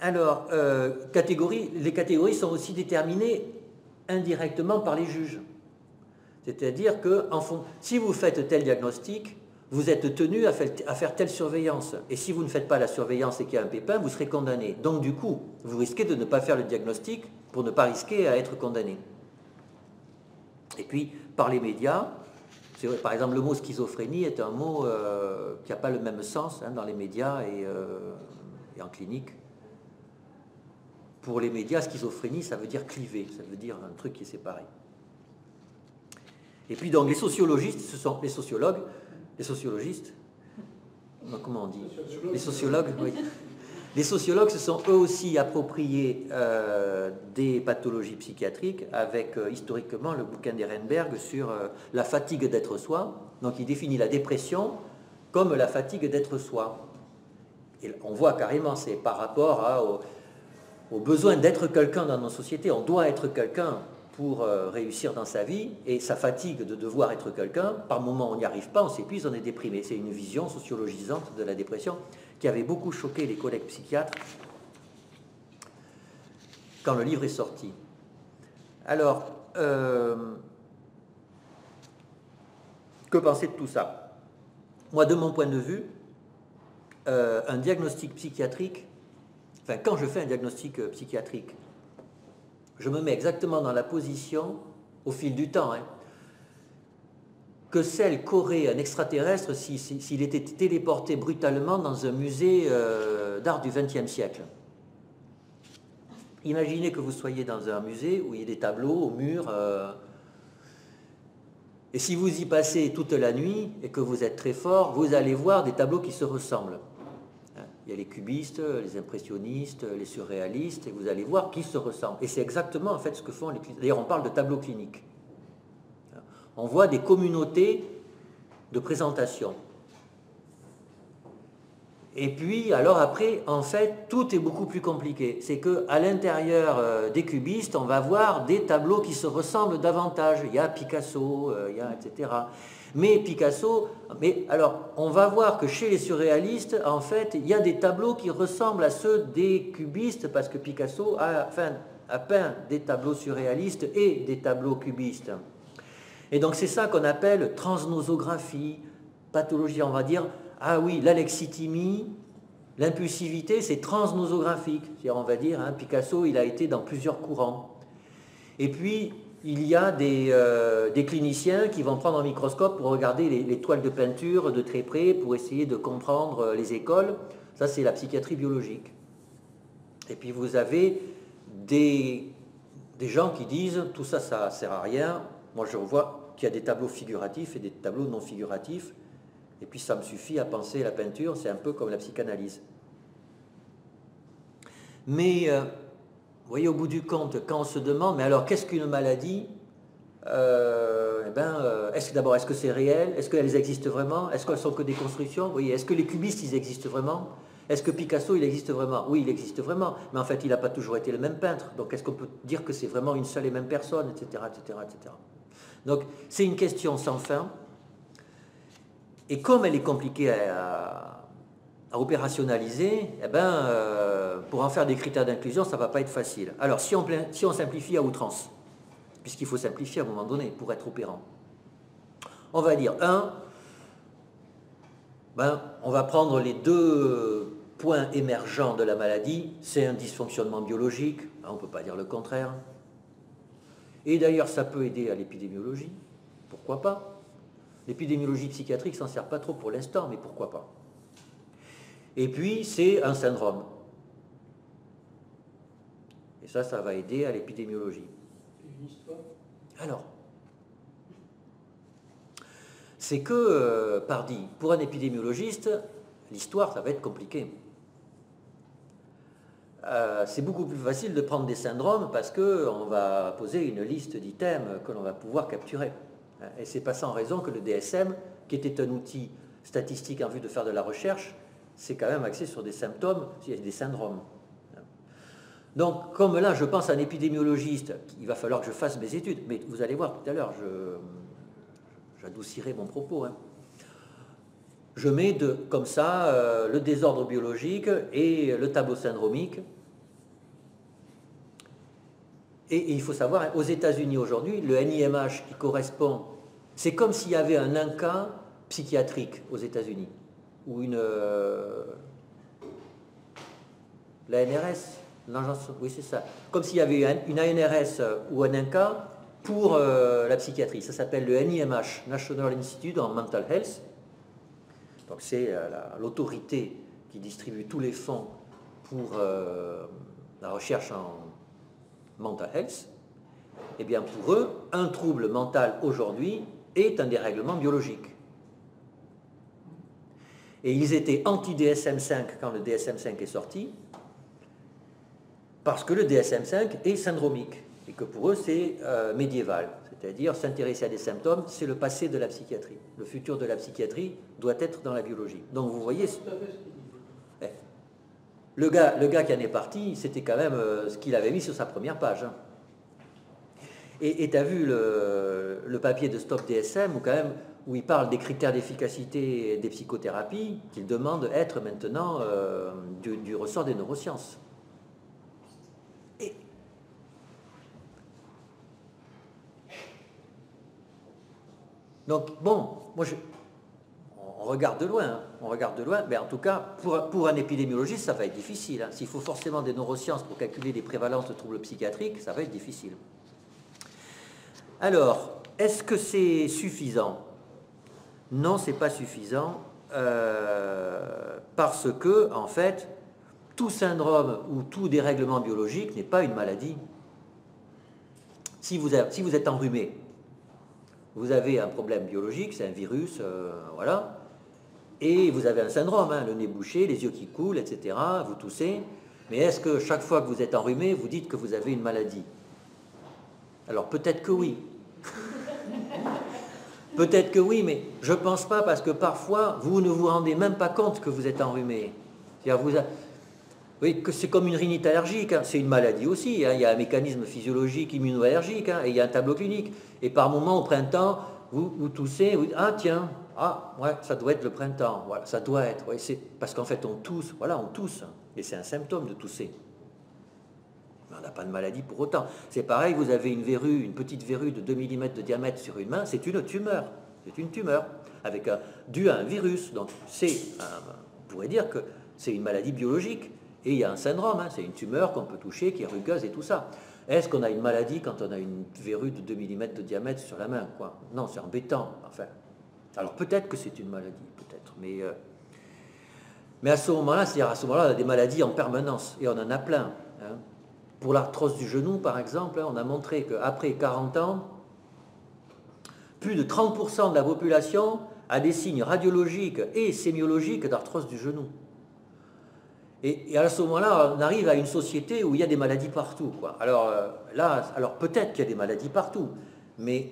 Alors, les catégories sont aussi déterminées indirectement par les juges. C'est-à-dire que si vous faites tel diagnostic, vous êtes tenu à faire telle surveillance. Et si vous ne faites pas la surveillance et qu'il y a un pépin, vous serez condamné. Donc du coup, vous risquez de ne pas faire le diagnostic pour ne pas risquer à être condamné. Et puis, par les médias, c'est vrai, par exemple, le mot schizophrénie est un mot qui n'a pas le même sens dans les médias et en clinique. Pour les médias, schizophrénie, ça veut dire cliver, ça veut dire un truc qui est séparé. Et puis donc les sociologistes, ce sont les sociologues, les sociologistes, comment on dit? Les sociologues, oui. Les sociologues se sont eux aussi appropriés des pathologies psychiatriques avec historiquement le bouquin d'Ehrenberg sur la fatigue d'être soi. Donc il définit la dépression comme la fatigue d'être soi. Et on voit carrément, c'est par rapport au besoin d'être quelqu'un dans nos sociétés. On doit être quelqu'un pour réussir dans sa vie, et sa fatigue de devoir être quelqu'un, par moments on n'y arrive pas, on s'épuise, on est déprimé. C'est une vision sociologisante de la dépression qui avait beaucoup choqué les collègues psychiatres quand le livre est sorti. Alors, que penser de tout ça? Moi, de mon point de vue, un diagnostic psychiatrique, enfin, quand je fais un diagnostic psychiatrique, je me mets exactement dans la position, au fil du temps, que celle qu'aurait un extraterrestre s'il était téléporté brutalement dans un musée d'art du XXe siècle. Imaginez que vous soyez dans un musée où il y a des tableaux au mur, et si vous y passez toute la nuit et que vous êtes très fort, vous allez voir des tableaux qui se ressemblent. Il y a les cubistes, les impressionnistes, les surréalistes, et vous allez voir qui se ressemblent. Et c'est exactement en fait ce que font les cliniques. D'ailleurs, on parle de tableaux cliniques. On voit des communautés de présentation. Et puis, alors après, en fait, tout est beaucoup plus compliqué. C'est qu'à l'intérieur des cubistes, on va voir des tableaux qui se ressemblent davantage. Il y a Picasso, il y a etc. Mais Picasso, alors, on va voir que chez les surréalistes, en fait, il y a des tableaux qui ressemblent à ceux des cubistes, parce que Picasso a peint des tableaux surréalistes et des tableaux cubistes. Et donc c'est ça qu'on appelle transnosographie, pathologie, on va dire, ah oui, l'alexithymie, l'impulsivité, c'est transnosographique. C'est-à-dire, on va dire, Picasso, il a été dans plusieurs courants. Et puis, il y a des cliniciens qui vont prendre un microscope pour regarder les toiles de peinture de très près, pour essayer de comprendre les écoles. Ça, c'est la psychiatrie biologique. Et puis, vous avez des gens qui disent, tout ça, ça ne sert à rien. Moi, je vois qu'il y a des tableaux figuratifs et des tableaux non figuratifs. Et puis, ça me suffit à penser la peinture, c'est un peu comme la psychanalyse. Mais, vous voyez, au bout du compte, quand on se demande, mais alors, qu'est-ce qu'une maladie? Est-ce que c'est réel? Est-ce qu'elles existent vraiment? Est-ce qu'elles sont que des constructions? Vous voyez, est-ce que les cubistes, ils existent vraiment? Est-ce que Picasso, il existe vraiment? Oui, il existe vraiment, mais en fait, il n'a pas toujours été le même peintre. Donc, est-ce qu'on peut dire que c'est vraiment une seule et même personne, etc., etc., etc. Donc, c'est une question sans fin. Et comme elle est compliquée à opérationnaliser, pour en faire des critères d'inclusion, ça ne va pas être facile. Alors, si on simplifie à outrance, puisqu'il faut simplifier à un moment donné pour être opérant, on va dire, on va prendre les deux points émergents de la maladie, c'est un dysfonctionnement biologique, on ne peut pas dire le contraire. Et d'ailleurs, ça peut aider à l'épidémiologie, pourquoi pas? L'épidémiologie psychiatrique ne s'en sert pas trop pour l'instant, mais pourquoi pas? Et puis, c'est un syndrome. Et ça va aider à l'épidémiologie. Une histoire? Alors, c'est que, pour un épidémiologiste, l'histoire, ça va être compliqué. C'est beaucoup plus facile de prendre des syndromes parce qu'on va poser une liste d'items que l'on va pouvoir capturer. Et c'est pas sans raison que le DSM, qui était un outil statistique en vue de faire de la recherche, c'est quand même axé sur des symptômes, des syndromes. Donc, comme là, je pense à un épidémiologiste, il va falloir que je fasse mes études, mais vous allez voir tout à l'heure, j'adoucirai mon propos. Je mets comme ça le désordre biologique et le tableau syndromique. Et il faut savoir, aux États-Unis aujourd'hui, le NIMH qui correspond, c'est comme s'il y avait un cas psychiatrique aux États-Unis, ou l'ANRS, oui c'est ça, comme s'il y avait une ANRS ou un INCA pour la psychiatrie. Ça s'appelle le NIMH, National Institute on Mental Health. Donc c'est l'autorité qui distribue tous les fonds pour la recherche en mental health. Eh bien pour eux, un trouble mental aujourd'hui est un dérèglement biologique. Et ils étaient anti-DSM-5 quand le DSM-5 est sorti, parce que le DSM-5 est syndromique, et que pour eux c'est médiéval. C'est-à-dire s'intéresser à des symptômes, c'est le passé de la psychiatrie. Le futur de la psychiatrie doit être dans la biologie. Donc vous voyez, le gars qui en est parti, c'était quand même ce qu'il avait mis sur sa première page. Hein. Et tu as vu le papier de Stop DSM où il parle des critères d'efficacité des psychothérapies qu'il demande être maintenant du ressort des neurosciences. Donc, bon, on regarde de loin, hein, mais en tout cas, pour un épidémiologiste, ça va être difficile. Hein. S'il faut forcément des neurosciences pour calculer les prévalences de troubles psychiatriques, ça va être difficile. Alors, est-ce que c'est suffisant? Non, c'est pas suffisant, parce que, en fait, tout syndrome ou tout dérèglement biologique n'est pas une maladie. Si vous êtes enrhumé, vous avez un problème biologique, c'est un virus, voilà, et vous avez un syndrome, hein, le nez bouché, les yeux qui coulent, etc., vous toussez, mais est-ce que chaque fois que vous êtes enrhumé, vous dites que vous avez une maladie? Alors peut-être que oui. Peut-être que oui, mais je ne pense pas, parce que parfois, vous ne vous rendez même pas compte que vous êtes enrhumé. C'est-à-dire oui, que c'est comme une rhinite allergique, hein. C'est une maladie aussi, hein. Il y a un mécanisme physiologique immuno-allergique, hein, et il y a un tableau clinique. Et par moment, au printemps, vous toussez, vous dites, ah tiens, ah ouais, ça doit être le printemps, voilà, ça doit être, ouais, c'est parce qu'en fait on tousse, voilà, on tousse, et c'est un symptôme de tousser. Mais on n'a pas de maladie pour autant. C'est pareil, vous avez une verrue, une petite verrue de 2 mm de diamètre sur une main, c'est une tumeur, due à un virus. Donc on pourrait dire que c'est une maladie biologique. Et il y a un syndrome, hein, c'est une tumeur qu'on peut toucher, qui est rugueuse et tout ça. Est-ce qu'on a une maladie quand on a une verrue de 2 mm de diamètre sur la main, quoi? Non, c'est embêtant, enfin. Alors peut-être que c'est une maladie, peut-être, mais à ce moment-là, c'est-à-dire à ce moment-là, on a des maladies en permanence, et on en a plein. Hein. Pour l'arthrose du genou, par exemple, hein, on a montré qu'après 40 ans, plus de 30% de la population a des signes radiologiques et sémiologiques d'arthrose du genou. Et à ce moment-là, on arrive à une société où il y a des maladies partout, quoi. Alors peut-être qu'il y a des maladies partout, mais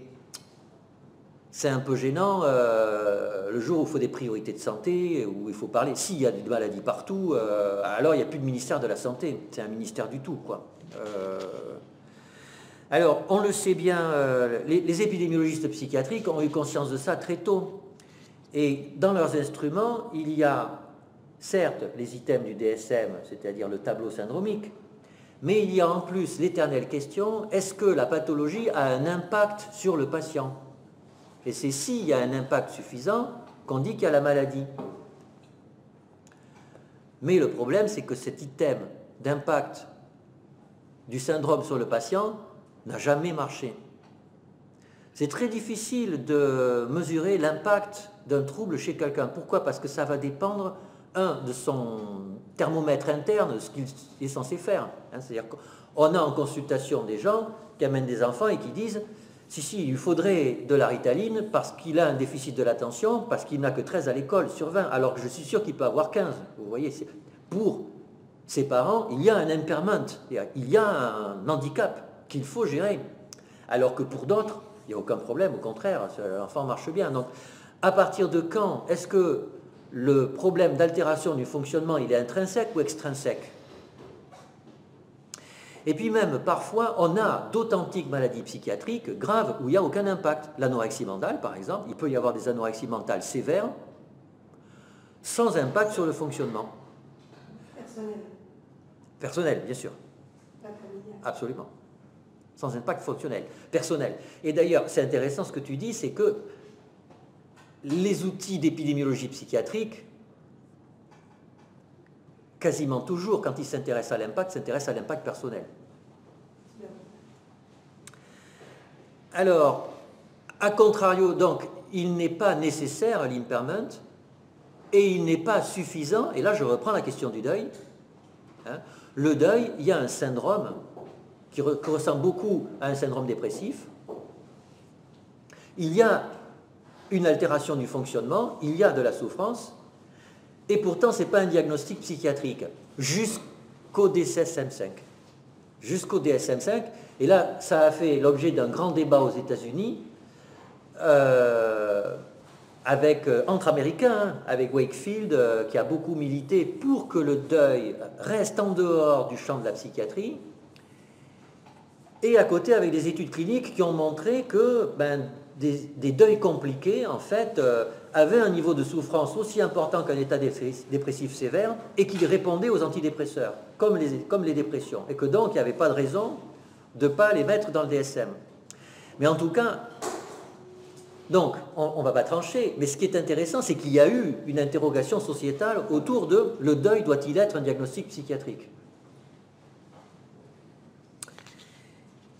c'est un peu gênant le jour où il faut des priorités de santé, où il faut parler. S'il y a des maladies partout, alors il n'y a plus de ministère de la Santé. C'est un ministère du tout, quoi. Alors, on le sait bien, les épidémiologistes psychiatriques ont eu conscience de ça très tôt. Et dans leurs instruments, il y a certes les items du DSM, c'est-à-dire le tableau syndromique, mais il y a en plus l'éternelle question, est-ce que la pathologie a un impact sur le patient? Et c'est s'il y a un impact suffisant qu'on dit qu'il y a la maladie. Mais le problème, c'est que cet item d'impact du syndrome sur le patient n'a jamais marché. C'est très difficile de mesurer l'impact d'un trouble chez quelqu'un. Pourquoi? Parce que ça va dépendre de son thermomètre interne, ce qu'il est censé faire. Hein, c'est-à-dire qu'on a en consultation des gens qui amènent des enfants et qui disent si, il lui faudrait de la Ritaline parce qu'il a un déficit de l'attention, parce qu'il n'a que 13 à l'école sur 20, alors que je suis sûr qu'il peut avoir 15. Vous voyez, pour ses parents, il y a un impairment, il y a un handicap qu'il faut gérer. Alors que pour d'autres, il n'y a aucun problème, au contraire, l'enfant marche bien. Donc, à partir de quand est-ce que le problème d'altération du fonctionnement, il est intrinsèque ou extrinsèque? Et puis même, parfois, on a d'authentiques maladies psychiatriques graves où il n'y a aucun impact. L'anorexie mentale, par exemple, il peut y avoir des anorexies mentales sévères sans impact sur le fonctionnement. Personnel. Personnel, bien sûr. Pas familial. Absolument. Sans impact fonctionnel. Personnel. Et d'ailleurs, c'est intéressant ce que tu dis, c'est que les outils d'épidémiologie psychiatrique, quasiment toujours, quand ils s'intéressent à l'impact personnel. Alors, a contrario, donc, il n'est pas nécessaire l'impairment et il n'est pas suffisant, et là je reprends la question du deuil. Hein, le deuil, il y a un syndrome qui ressemble beaucoup à un syndrome dépressif. Il y a une altération du fonctionnement, il y a de la souffrance, et pourtant ce n'est pas un diagnostic psychiatrique, jusqu'au DSM-5. Jusqu'au DSM-5, et là ça a fait l'objet d'un grand débat aux États-Unis, entre Américains, hein, avec Wakefield, qui a beaucoup milité pour que le deuil reste en dehors du champ de la psychiatrie, et à côté avec des études cliniques qui ont montré que des deuils compliqués, en fait, avaient un niveau de souffrance aussi important qu'un état dépressif sévère et qui répondait aux antidépresseurs, comme les dépressions, et que donc il n'y avait pas de raison de ne pas les mettre dans le DSM. Mais en tout cas, donc, on ne va pas trancher, mais ce qui est intéressant, c'est qu'il y a eu une interrogation sociétale autour de le deuil doit-il être un diagnostic psychiatrique?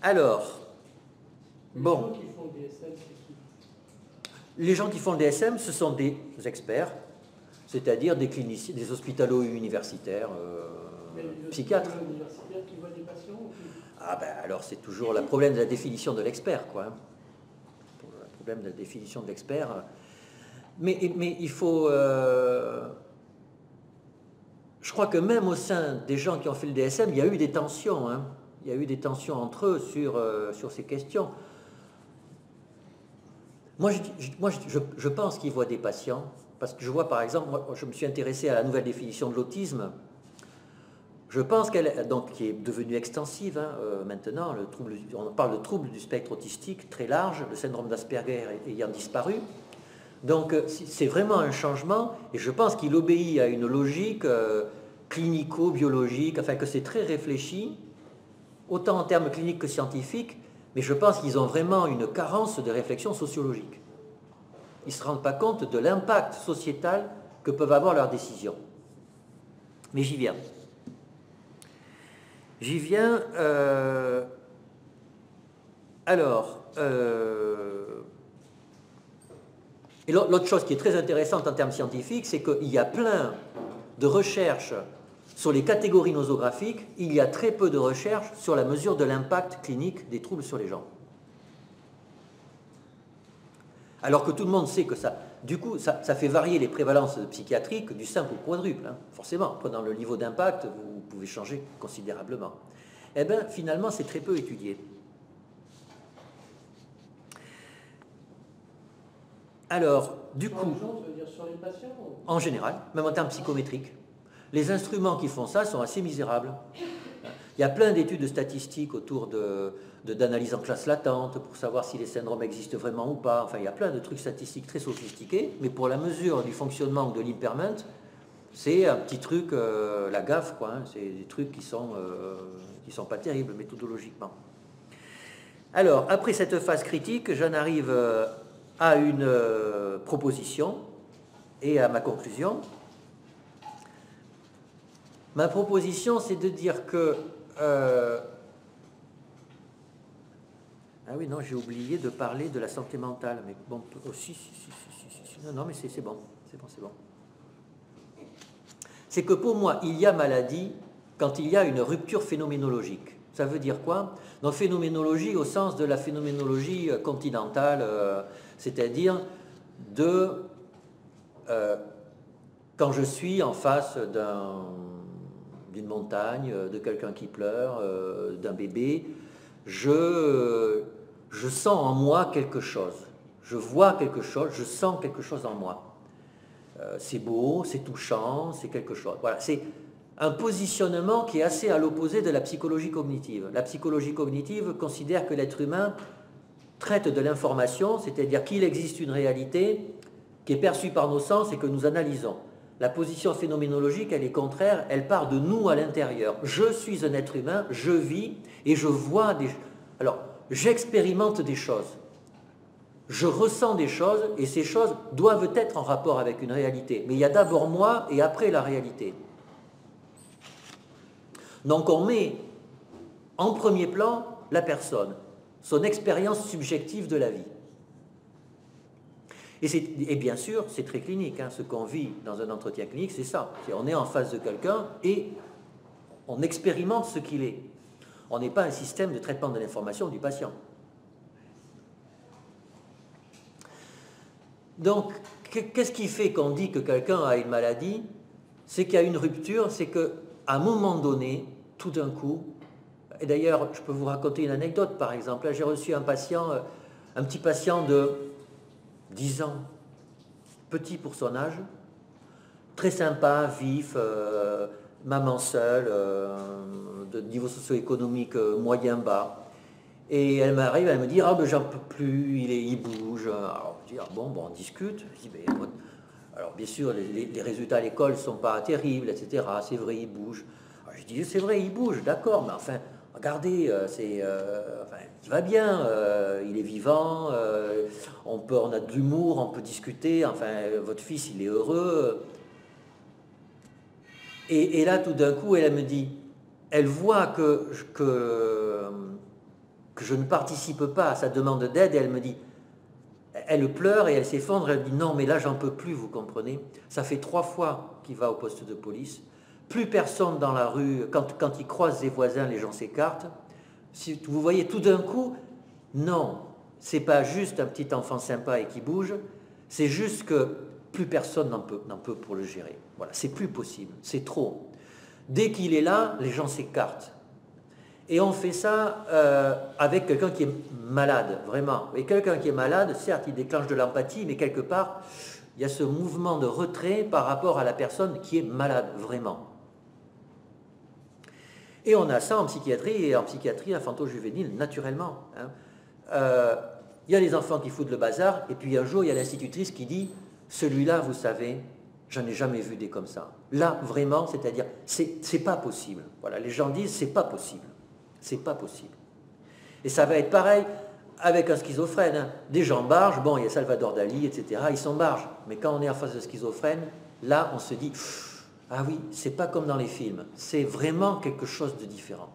Alors, bon. Les gens qui font le DSM, ce sont des experts, c'est-à-dire des cliniciens, des hospitalo-universitaires, psychiatres. Qui voient des patients, ah ben alors c'est toujours le problème de la définition de l'expert, quoi. Le problème de la définition de l'expert. Mais il faut... je crois que même au sein des gens qui ont fait le DSM, il y a eu des tensions, hein. Il y a eu des tensions entre eux sur ces questions. Moi, je pense qu'ils voient des patients, parce que je vois par exemple, moi, je me suis intéressé à la nouvelle définition de l'autisme. Je pense qu'elle, donc, qui est devenue extensive hein, maintenant, on parle de trouble du spectre autistique très large, le syndrome d'Asperger ayant disparu. Donc c'est vraiment un changement, et je pense qu'il obéit à une logique clinico-biologique, enfin que c'est très réfléchi, autant en termes cliniques que scientifiques, mais je pense qu'ils ont vraiment une carence de réflexion sociologique. Ils ne se rendent pas compte de l'impact sociétal que peuvent avoir leurs décisions. Mais j'y viens. J'y viens. Et l'autre chose qui est très intéressante en termes scientifiques, c'est qu'il y a plein de recherches sur les catégories nosographiques, il y a très peu de recherches sur la mesure de l'impact clinique des troubles sur les gens. Alors que tout le monde sait que ça, du coup, ça fait varier les prévalences psychiatriques du simple au quadruple. Hein. Forcément, prenant le niveau d'impact, vous pouvez changer considérablement. Eh bien, finalement, c'est très peu étudié. Alors, du coup... les gens, tu veux dire sur les patients ou... En général, même en termes psychométriques. Les instruments qui font ça sont assez misérables. Il y a plein d'études statistiques autour d'analyse en classe latente pour savoir si les syndromes existent vraiment ou pas. Enfin, il y a plein de trucs statistiques très sophistiqués, mais pour la mesure du fonctionnement de l'impairment, c'est un petit truc, la gaffe, quoi. Hein, c'est des trucs qui sont pas terribles méthodologiquement. Alors, après cette phase critique, j'en arrive à une proposition et à ma conclusion. Ma proposition, c'est de dire que... ah oui, non, j'ai oublié de parler de la santé mentale. Mais bon, si. Non, mais c'est bon. C'est bon. C'est que pour moi, il y a maladie quand il y a une rupture phénoménologique. Ça veut dire quoi? Donc, phénoménologie au sens de la phénoménologie continentale, c'est-à-dire quand je suis en face d'une montagne, de quelqu'un qui pleure, d'un bébé, je sens en moi quelque chose. Je vois quelque chose, je sens quelque chose en moi. C'est beau, c'est touchant, c'est quelque chose. Voilà, c'est un positionnement qui est assez à l'opposé de la psychologie cognitive. La psychologie cognitive considère que l'être humain traite de l'information, c'est-à-dire qu'il existe une réalité qui est perçue par nos sens et que nous analysons. La position phénoménologique, elle est contraire, elle part de nous à l'intérieur. Je suis un être humain, je vis et je vois des... Alors, j'expérimente des choses. Je ressens des choses et ces choses doivent être en rapport avec une réalité. Mais il y a d'abord moi et après la réalité. Donc on met en premier plan la personne, son expérience subjective de la vie. Et bien sûr, c'est très clinique, hein, ce qu'on vit dans un entretien clinique, c'est ça. On est en face de quelqu'un et on expérimente ce qu'il est. On n'est pas un système de traitement de l'information du patient. Donc, qu'est-ce qui fait qu'on dit que quelqu'un a une maladie? C'est qu'il y a une rupture, c'est qu'à un moment donné, tout d'un coup, et d'ailleurs, je peux vous raconter une anecdote, par exemple. Là, j'ai reçu un patient, un petit patient de 10 ans, petit pour son âge, très sympa, vif, maman seule, de niveau socio-économique moyen bas. Et elle m'arrive, elle me dit, ah ben j'en peux plus, il bouge. Alors je dis, ah bon, on discute. Je dis, ben, alors bien sûr, les résultats à l'école ne sont pas terribles, etc. C'est vrai, il bouge. Alors, je dis, c'est vrai, il bouge, d'accord, mais enfin, regardez, enfin, il va bien, il est vivant, on a de l'humour, on peut discuter, enfin, votre fils, il est heureux. Et là, tout d'un coup, elle me dit, elle voit que je ne participe pas à sa demande d'aide, et elle me dit, elle pleure et elle s'effondre, elle dit, non, mais là, j'en peux plus, vous comprenez. Ça fait 3 fois qu'il va au poste de police. Plus personne dans la rue, quand il croise ses voisins, les gens s'écartent. Si vous voyez tout d'un coup, non, c'est pas juste un petit enfant sympa et qui bouge, c'est juste que plus personne n'en peut pour le gérer. Voilà, c'est plus possible, c'est trop. Dès qu'il est là, les gens s'écartent. Et on fait ça avec quelqu'un qui est malade, vraiment. Et quelqu'un qui est malade, certes, il déclenche de l'empathie, mais quelque part, il y a ce mouvement de retrait par rapport à la personne qui est malade, vraiment. Et on a ça en psychiatrie, et en psychiatrie infanto-juvénile, naturellement. Hein. Il y a les enfants qui foutent le bazar, et puis un jour, il y a l'institutrice qui dit, celui-là, vous savez, j'en ai jamais vu des comme ça. Là, vraiment, c'est-à-dire, c'est pas possible. Voilà, les gens disent, c'est pas possible. C'est pas possible. Et ça va être pareil avec un schizophrène. Hein. Des gens barges, bon, il y a Salvador Dali, etc., ils sont barges. Mais quand on est en face de schizophrène, là, on se dit, ah oui, c'est pas comme dans les films. C'est vraiment quelque chose de différent.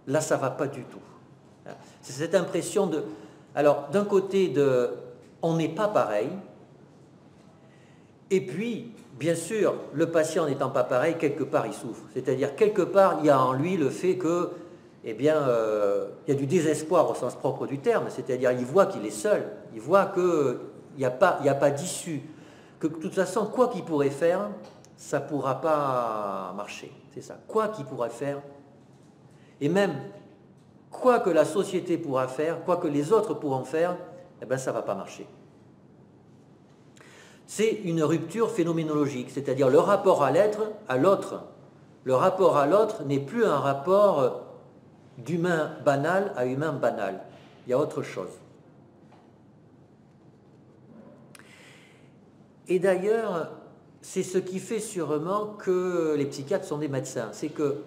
Là, ça va pas du tout. C'est cette impression de... Alors, d'un côté, on n'est pas pareil. Et puis, bien sûr, le patient n'étant pas pareil, quelque part, il souffre. C'est-à-dire, quelque part, il y a en lui le fait que, eh bien, il y a du désespoir au sens propre du terme. C'est-à-dire, il voit qu'il est seul. Il voit qu'il n'y a pas d'issue. Que de toute façon, quoi qu'il pourrait faire, ça ne pourra pas marcher. C'est ça. Quoi qu'il pourra faire. Et même, quoi que la société pourra faire, quoi que les autres pourront faire, eh bien, ça ne va pas marcher. C'est une rupture phénoménologique, c'est-à-dire le rapport à l'être, à l'autre. Le rapport à l'autre n'est plus un rapport d'humain banal à humain banal. Il y a autre chose. Et d'ailleurs, c'est ce qui fait sûrement que les psychiatres sont des médecins. C'est que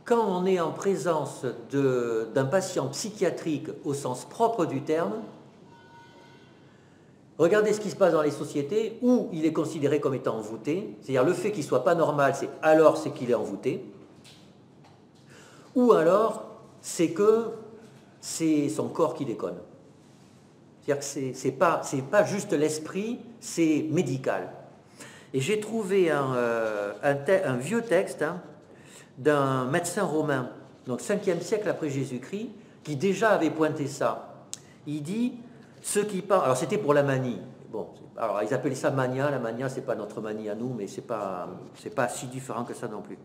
quand on est en présence d'un patient psychiatrique au sens propre du terme, regardez ce qui se passe dans les sociétés où il est considéré comme étant envoûté, c'est-à-dire le fait qu'il ne soit pas normal, c'est qu'il est envoûté, ou alors c'est que c'est son corps qui déconne. C'est-à-dire que c'est pas juste l'esprit, c'est médical. Et j'ai trouvé un vieux texte d'un médecin romain, donc 5e siècle après Jésus-Christ, qui déjà avait pointé ça. Il dit... Ceux qui parlent, alors c'était pour la manie. Bon, alors ils appelaient ça mania. La mania, c'est pas notre manie à nous, mais c'est pas si différent que ça non plus.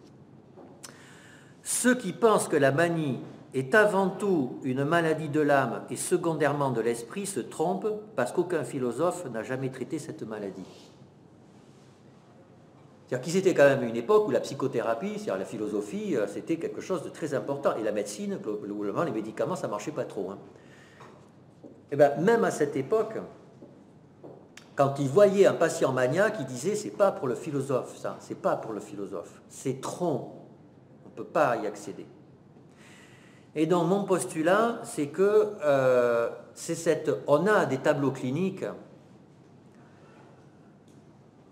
Ceux qui pensent que la manie est avant tout une maladie de l'âme et secondairement de l'esprit se trompent parce qu'aucun philosophe n'a jamais traité cette maladie. C'est-à-dire qu'il c'était quand même une époque où la psychothérapie, c'est-à-dire la philosophie, c'était quelque chose de très important. Et la médecine, globalement, les médicaments, ça marchait pas trop. Hein. Et bien, même à cette époque, quand il voyait un patient maniaque, il disait, c'est pas pour le philosophe, ça, c'est pas pour le philosophe, c'est trop, on ne peut pas y accéder. Et donc, mon postulat, c'est que on a des tableaux cliniques,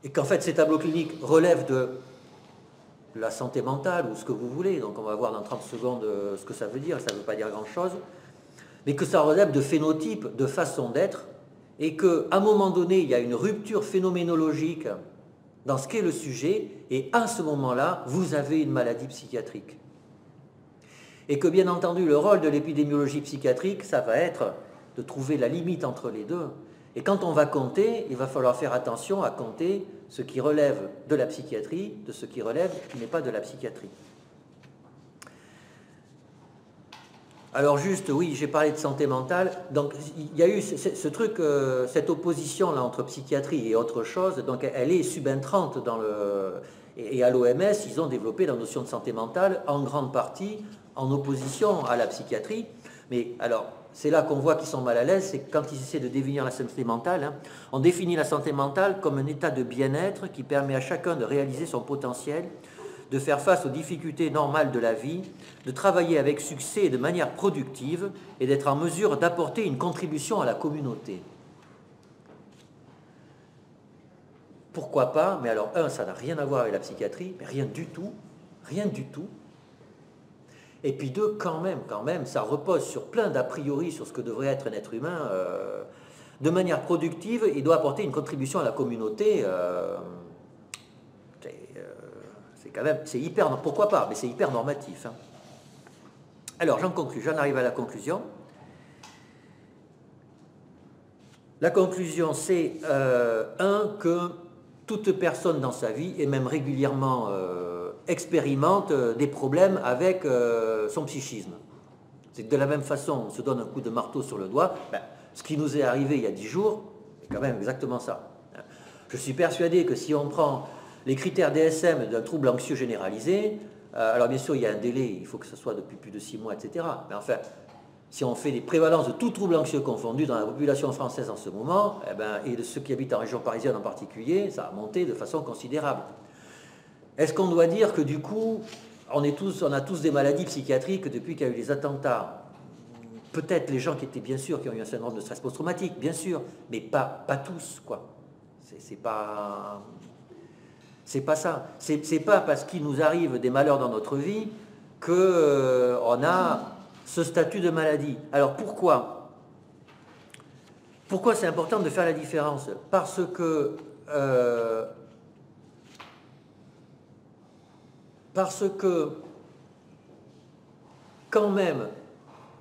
et qu'en fait, ces tableaux cliniques relèvent de la santé mentale, ou ce que vous voulez, donc on va voir dans 30 secondes ce que ça veut dire, ça ne veut pas dire grand-chose. mais que ça relève de phénotypes, de façon d'être, et qu'à un moment donné, il y a une rupture phénoménologique dans ce qu'est le sujet, et à ce moment-là, vous avez une maladie psychiatrique. Et que bien entendu, le rôle de l'épidémiologie psychiatrique, ça va être de trouver la limite entre les deux. Et quand on va compter, il va falloir faire attention à compter ce qui relève de la psychiatrie, de ce qui relève qui n'est pas de la psychiatrie. Alors juste, oui, j'ai parlé de santé mentale, donc il y a eu ce truc, cette opposition là entre psychiatrie et autre chose, donc elle est subentrante dans le... Et à l'OMS, ils ont développé la notion de santé mentale en grande partie en opposition à la psychiatrie. Mais alors, c'est là qu'on voit qu'ils sont mal à l'aise, c'est quand ils essaient de définir la santé mentale. Hein, on définit la santé mentale comme un état de bien-être qui permet à chacun de réaliser son potentiel, de faire face aux difficultés normales de la vie, de travailler avec succès et de manière productive et d'être en mesure d'apporter une contribution à la communauté. Pourquoi pas? Mais alors, un, ça n'a rien à voir avec la psychiatrie, mais rien du tout, rien du tout. Et puis deux, quand même, ça repose sur plein d'a priori sur ce que devrait être un être humain. De manière productive, il doit apporter une contribution à la communauté. C'est quand même, c'est hyper, pourquoi pas, mais c'est hyper normatif. Hein. Alors, j'en arrive à la conclusion. La conclusion, c'est que toute personne dans sa vie, et même régulièrement, expérimente des problèmes avec son psychisme. C'est que de la même façon, on se donne un coup de marteau sur le doigt, ben, ce qui nous est arrivé il y a 10 jours, c'est quand même exactement ça. Je suis persuadé que si on prend les critères DSM d'un trouble anxieux généralisé, alors bien sûr il y a un délai, il faut que ce soit depuis plus de 6 mois, etc. Mais enfin, si on fait des prévalences de tout trouble anxieux confondu dans la population française en ce moment, eh ben, et de ceux qui habitent en région parisienne en particulier, ça a monté de façon considérable. Est-ce qu'on doit dire que du coup, on a tous des maladies psychiatriques depuis qu'il y a eu les attentats? Peut-être les gens qui étaient bien sûr, qui ont eu un syndrome de stress post-traumatique, bien sûr, mais pas tous, quoi. C'est pas ça. C'est pas parce qu'il nous arrive des malheurs dans notre vie que on a ce statut de maladie. Alors pourquoi c'est important de faire la différence? Parce que quand même,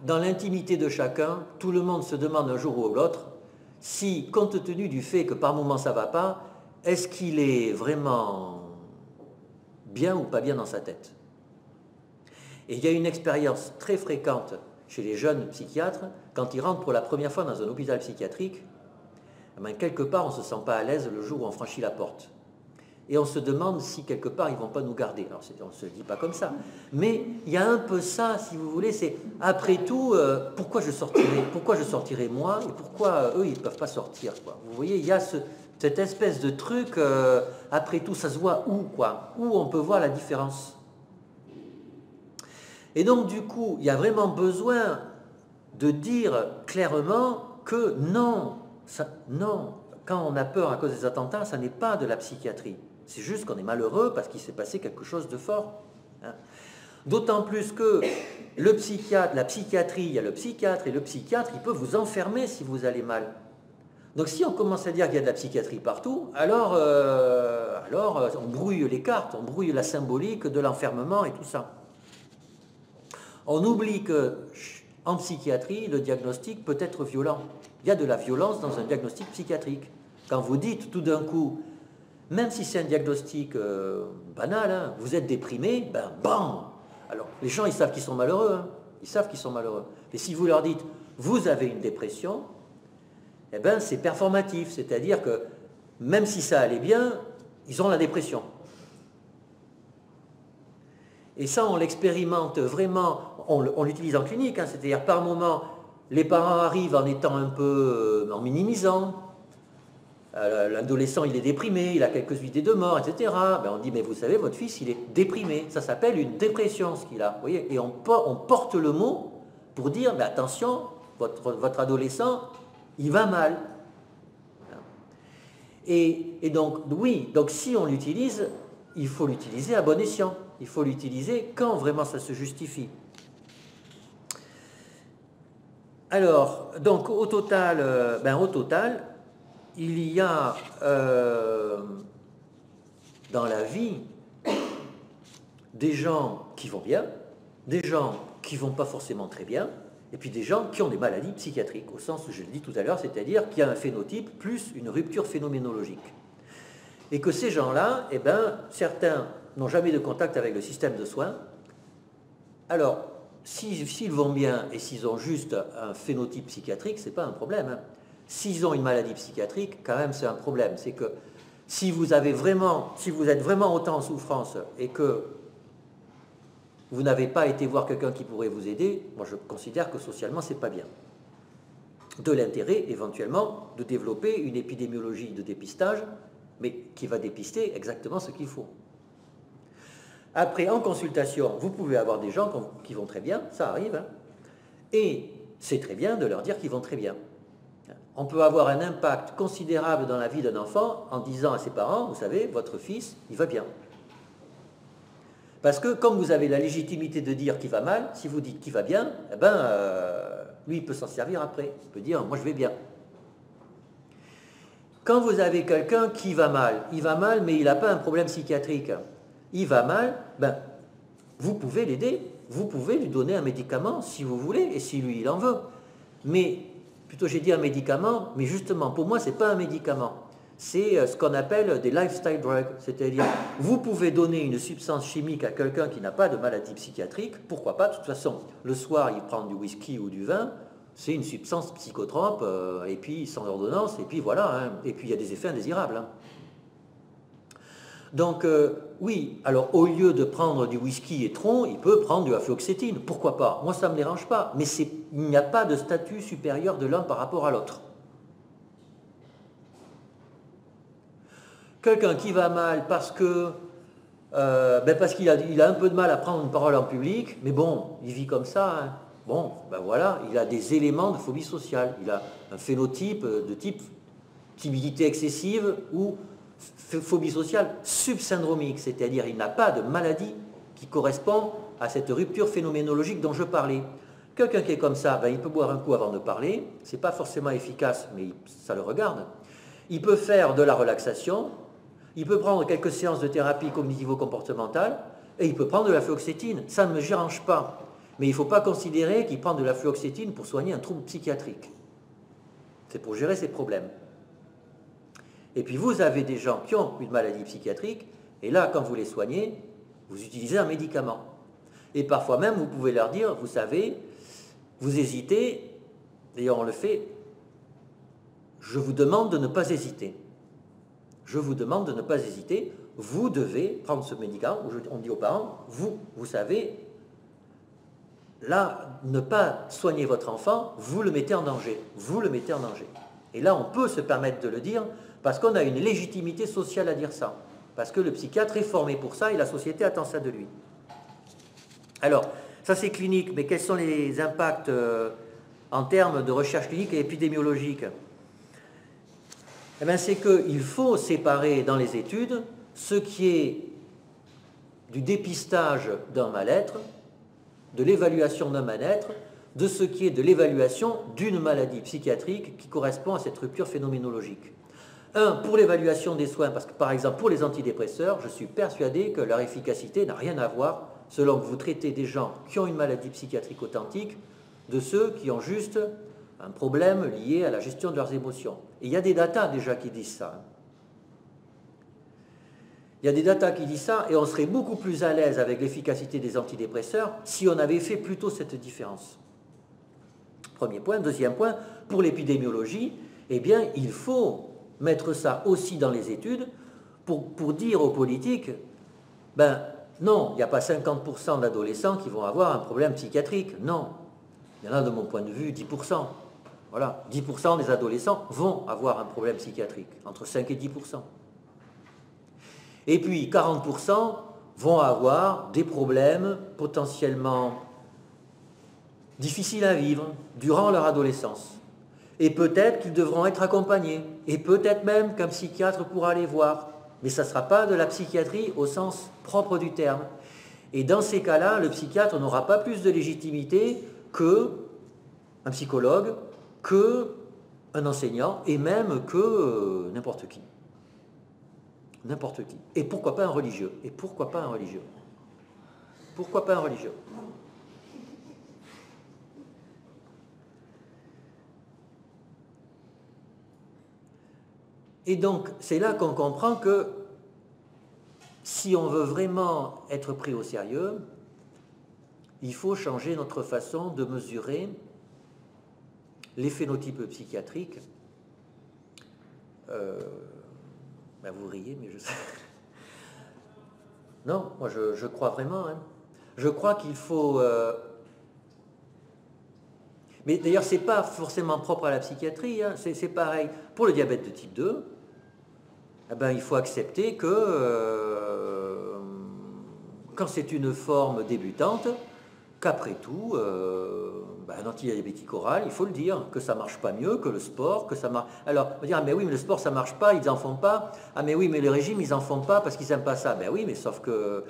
dans l'intimité de chacun, tout le monde se demande un jour ou l'autre si, compte tenu du fait que par moments ça ne va pas, est-ce qu'il est vraiment bien ou pas bien dans sa tête? Et il y a une expérience très fréquente chez les jeunes psychiatres, quand ils rentrent pour la première fois dans un hôpital psychiatrique, ben, quelque part on ne se sent pas à l'aise le jour où on franchit la porte. Et on se demande si quelque part ils ne vont pas nous garder. Alors on ne se le dit pas comme ça. Mais il y a un peu ça, si vous voulez, c'est après tout, pourquoi je sortirais moi et pourquoi eux ils ne peuvent pas sortir, quoi. Vous voyez, il y a cette espèce de truc, après tout, ça se voit où, quoi, où on peut voir la différence. Et donc du coup, il y a vraiment besoin de dire clairement que non, quand on a peur à cause des attentats, ça n'est pas de la psychiatrie. C'est juste qu'on est malheureux parce qu'il s'est passé quelque chose de fort. Hein. D'autant plus que la psychiatrie, il y a le psychiatre, et le psychiatre, il peut vous enfermer si vous allez mal. Donc si on commence à dire qu'il y a de la psychiatrie partout, alors on brouille les cartes, on brouille la symbolique de l'enfermement et tout ça. On oublie qu'en psychiatrie, le diagnostic peut être violent. Il y a de la violence dans un diagnostic psychiatrique. Quand vous dites tout d'un coup, même si c'est un diagnostic banal, hein, vous êtes déprimé, ben bam. Alors les gens ils savent qu'ils sont malheureux, hein, ils savent qu'ils sont malheureux. Mais si vous leur dites, vous avez une dépression, eh ben c'est performatif, c'est-à-dire que même si ça allait bien, ils ont la dépression. Et ça on l'expérimente vraiment, on l'utilise en clinique, hein, c'est-à-dire par moment, les parents arrivent en étant un peu en minimisant. L'adolescent, il est déprimé, il a quelques idées de mort, etc. Ben, on dit, mais vous savez, votre fils, il est déprimé. Ça s'appelle une dépression, ce qu'il a. Vous voyez, et on porte le mot pour dire, mais attention, votre adolescent, il va mal. Et donc, oui, donc si on l'utilise, il faut l'utiliser à bon escient. Il faut l'utiliser quand vraiment ça se justifie. Alors, donc au total, il y a dans la vie des gens qui vont bien, des gens qui vont pas forcément très bien, et puis des gens qui ont des maladies psychiatriques, au sens où je le dis tout à l'heure, c'est-à-dire qu'il y a un phénotype plus une rupture phénoménologique. Et que ces gens-là, eh ben, certains n'ont jamais de contact avec le système de soins. Alors, s'ils vont bien et s'ils ont juste un phénotype psychiatrique, ce n'est pas un problème, hein. S'ils ont une maladie psychiatrique, quand même, c'est un problème. C'est que si vous êtes vraiment autant en souffrance et que vous n'avez pas été voir quelqu'un qui pourrait vous aider, moi je considère que socialement, ce n'est pas bien. De l'intérêt, éventuellement, de développer une épidémiologie de dépistage, mais qui va dépister exactement ce qu'il faut. Après, en consultation, vous pouvez avoir des gens qui vont très bien, ça arrive, hein, et c'est très bien de leur dire qu'ils vont très bien. On peut avoir un impact considérable dans la vie d'un enfant en disant à ses parents, vous savez, votre fils, il va bien. Parce que comme vous avez la légitimité de dire qu'il va mal, si vous dites qu'il va bien, eh ben, lui, il peut s'en servir après. Il peut dire, moi, je vais bien. Quand vous avez quelqu'un qui va mal, il va mal, mais il n'a pas un problème psychiatrique. Il va mal, ben, vous pouvez l'aider. Vous pouvez lui donner un médicament si vous voulez, et si lui, il en veut. Mais, plutôt j'ai dit un médicament, mais justement, pour moi, ce n'est pas un médicament. C'est ce qu'on appelle des lifestyle drugs, c'est-à-dire vous pouvez donner une substance chimique à quelqu'un qui n'a pas de maladie psychiatrique, pourquoi pas, de toute façon, le soir il prend du whisky ou du vin, c'est une substance psychotrope, et puis sans ordonnance, et puis voilà, hein, et puis il y a des effets indésirables. Hein. Donc oui, alors au lieu de prendre du whisky et tron, il peut prendre du afloxétine, pourquoi pas, moi ça ne me dérange pas, mais il n'y a pas de statut supérieur de l'un par rapport à l'autre. Quelqu'un qui va mal parce que parce qu'il a un peu de mal à prendre une parole en public, mais bon, il vit comme ça. Hein. Bon, ben voilà, il a des éléments de phobie sociale. Il a un phénotype de type timidité excessive ou phobie sociale subsyndromique, c'est-à-dire il n'a pas de maladie qui correspond à cette rupture phénoménologique dont je parlais. Quelqu'un qui est comme ça, ben, il peut boire un coup avant de parler, c'est pas forcément efficace, mais ça le regarde. Il peut faire de la relaxation. Il peut prendre quelques séances de thérapie cognitivo-comportementale et il peut prendre de la fluoxétine. Ça ne me dérange pas. Mais il ne faut pas considérer qu'il prend de la fluoxétine pour soigner un trouble psychiatrique. C'est pour gérer ses problèmes. Et puis vous avez des gens qui ont une maladie psychiatrique et là, quand vous les soignez, vous utilisez un médicament. Et parfois même, vous pouvez leur dire, vous savez, vous hésitez, d'ailleurs on le fait, je vous demande de ne pas hésiter. Je vous demande de ne pas hésiter, vous devez prendre ce médicament, on dit aux parents, vous savez, là, ne pas soigner votre enfant, vous le mettez en danger, vous le mettez en danger. Et là, on peut se permettre de le dire, parce qu'on a une légitimité sociale à dire ça, parce que le psychiatre est formé pour ça et la société attend ça de lui. Alors, ça c'est clinique, mais quels sont les impacts en termes de recherche clinique et épidémiologique ? Eh bien, c'est qu'il faut séparer dans les études ce qui est du dépistage d'un mal-être, de l'évaluation d'un mal-être, de ce qui est de l'évaluation d'une maladie psychiatrique qui correspond à cette rupture phénoménologique. Pour l'évaluation des soins, parce que par exemple pour les antidépresseurs, je suis persuadé que leur efficacité n'a rien à voir, selon que vous traitez des gens qui ont une maladie psychiatrique authentique, de ceux qui ont juste un problème lié à la gestion de leurs émotions. Et il y a des datas déjà qui disent ça. Il y a des datas qui disent ça, et on serait beaucoup plus à l'aise avec l'efficacité des antidépresseurs si on avait fait plutôt cette différence. Premier point. Deuxième point, pour l'épidémiologie, eh bien, il faut mettre ça aussi dans les études pour dire aux politiques, ben non, il n'y a pas 50% d'adolescents qui vont avoir un problème psychiatrique. Non. Il y en a, de mon point de vue, 10%. Voilà, 10% des adolescents vont avoir un problème psychiatrique, entre 5 et 10%. Et puis 40% vont avoir des problèmes potentiellement difficiles à vivre durant leur adolescence. Et peut-être qu'ils devront être accompagnés, et peut-être même qu'un psychiatre pourra les voir. Mais ça ne sera pas de la psychiatrie au sens propre du terme. Et dans ces cas-là, le psychiatre n'aura pas plus de légitimité que un psychologue qu'un enseignant et même que n'importe qui. N'importe qui. Et pourquoi pas un religieux? Et pourquoi pas un religieux? Pourquoi pas un religieux? Et donc, c'est là qu'on comprend que si on veut vraiment être pris au sérieux, il faut changer notre façon de mesurer les phénotypes psychiatriques. Ben vous riez, mais je sais. Non, moi je crois vraiment. Hein. Je crois qu'il faut... Mais d'ailleurs, ce n'est pas forcément propre à la psychiatrie. Hein. C'est pareil. Pour le diabète de type 2, eh ben, il faut accepter que quand c'est une forme débutante, qu'après tout, un antidiabétique oral, il faut le dire, que ça ne marche pas mieux que le sport, que ça marche... Alors, on va dire, ah, mais oui, mais le sport, ça ne marche pas, ils n'en font pas. Ah, mais oui, mais le régime, ils n'en font pas parce qu'ils n'aiment pas ça. Ben oui, mais sauf que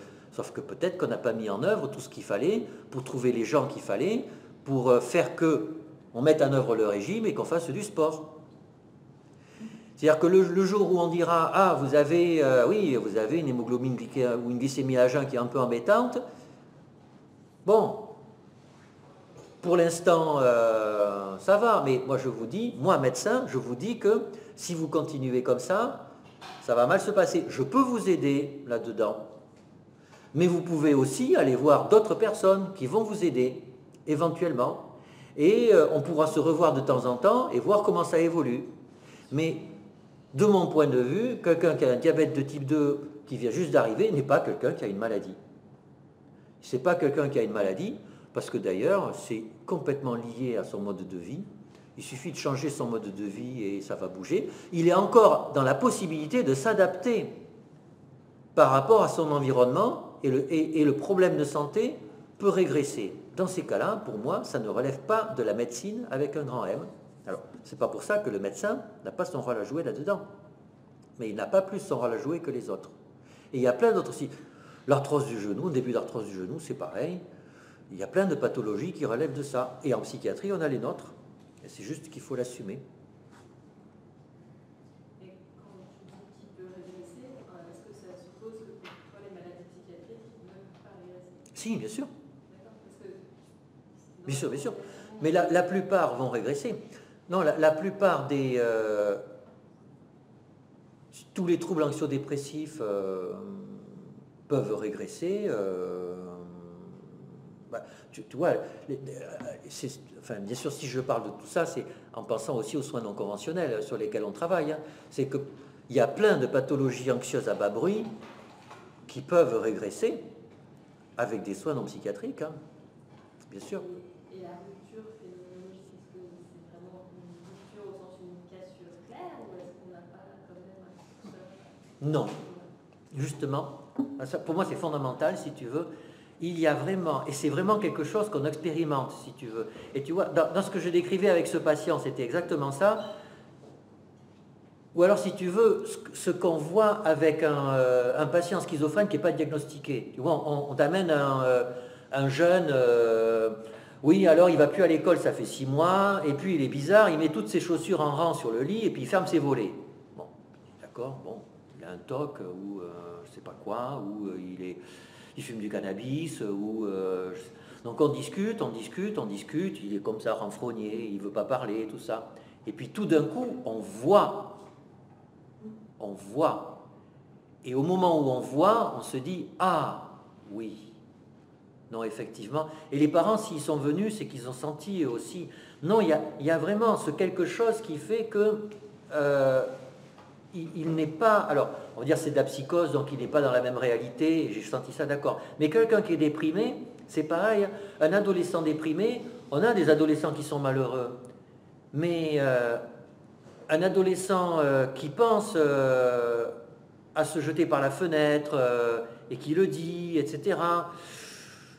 peut-être qu'on n'a pas mis en œuvre tout ce qu'il fallait pour trouver les gens qu'il fallait, pour faire qu'on mette en œuvre le régime et qu'on fasse du sport. C'est-à-dire que le jour où on dira « Ah, vous avez une hémoglobine ou une glycémie à jeun qui est un peu embêtante », bon, pour l'instant, ça va, mais moi je vous dis, moi médecin, je vous dis que si vous continuez comme ça va mal se passer. Je peux vous aider là-dedans, mais vous pouvez aussi aller voir d'autres personnes qui vont vous aider, éventuellement, et on pourra se revoir de temps en temps et voir comment ça évolue. Mais de mon point de vue, quelqu'un qui a un diabète de type 2 qui vient juste d'arriver n'est pas quelqu'un qui a une maladie. Ce n'est pas quelqu'un qui a une maladie, parce que d'ailleurs, c'est complètement lié à son mode de vie. Il suffit de changer son mode de vie et ça va bouger. Il est encore dans la possibilité de s'adapter par rapport à son environnement et le problème de santé peut régresser. Dans ces cas-là, pour moi, ça ne relève pas de la médecine avec un grand M. Alors, c'est pas pour ça que le médecin n'a pas son rôle à jouer là-dedans. Mais il n'a pas plus son rôle à jouer que les autres. Et il y a plein d'autres aussi. L'arthrose du genou, le début d'arthrose du genou, c'est pareil. Il y a plein de pathologies qui relèvent de ça. Et en psychiatrie, on a les nôtres. Et c'est juste qu'il faut l'assumer. Et quand tu dis qu'il peut régresser, est-ce que ça suppose que pour toi, les maladies psychiatriques ne peuvent pas régresser? Si, bien sûr. D'accord, parce que... Bien sûr, bien sûr. Mais la plupart vont régresser. Non, la plupart des... tous les troubles anxio-dépressifs peuvent régresser. Tu vois, bien sûr, si je parle de tout ça, c'est en pensant aussi aux soins non conventionnels sur lesquels on travaille. Hein. C'est qu'il y a plein de pathologies anxieuses à bas bruit qui peuvent régresser avec des soins non psychiatriques, hein. Bien sûr. Et la rupture phénoménologique, est-ce que c'est vraiment une rupture au sens d'une cassure claire ou est-ce qu'on n'a pas quand même Non. Justement, ça, pour moi c'est fondamental, si tu veux. Il y a vraiment, et c'est vraiment quelque chose qu'on expérimente, si tu veux. Et tu vois, dans ce que je décrivais avec ce patient, c'était exactement ça. Ou alors, si tu veux, ce qu'on voit avec un patient schizophrène qui n'est pas diagnostiqué. Tu vois, on t'amène un jeune, oui, alors il va plus à l'école, ça fait 6 mois, et puis il est bizarre, il met toutes ses chaussures en rang sur le lit, et puis il ferme ses volets. Bon, d'accord, bon, il a un TOC, ou je sais pas quoi, ou il fume du cannabis, ou... donc on discute, il est comme ça, renfrogné, il veut pas parler, tout ça. Et puis tout d'un coup, on voit. Et au moment où on voit, on se dit, ah, oui. Non, effectivement. Et les parents, s'ils sont venus, c'est qu'ils ont senti aussi... Non, il y a vraiment ce quelque chose qui fait que... il n'est pas... Alors, on va dire c'est de la psychose, donc il n'est pas dans la même réalité, j'ai senti ça, d'accord. Mais quelqu'un qui est déprimé, c'est pareil. Un adolescent déprimé, on a des adolescents qui sont malheureux. Mais un adolescent qui pense à se jeter par la fenêtre et qui le dit, etc.,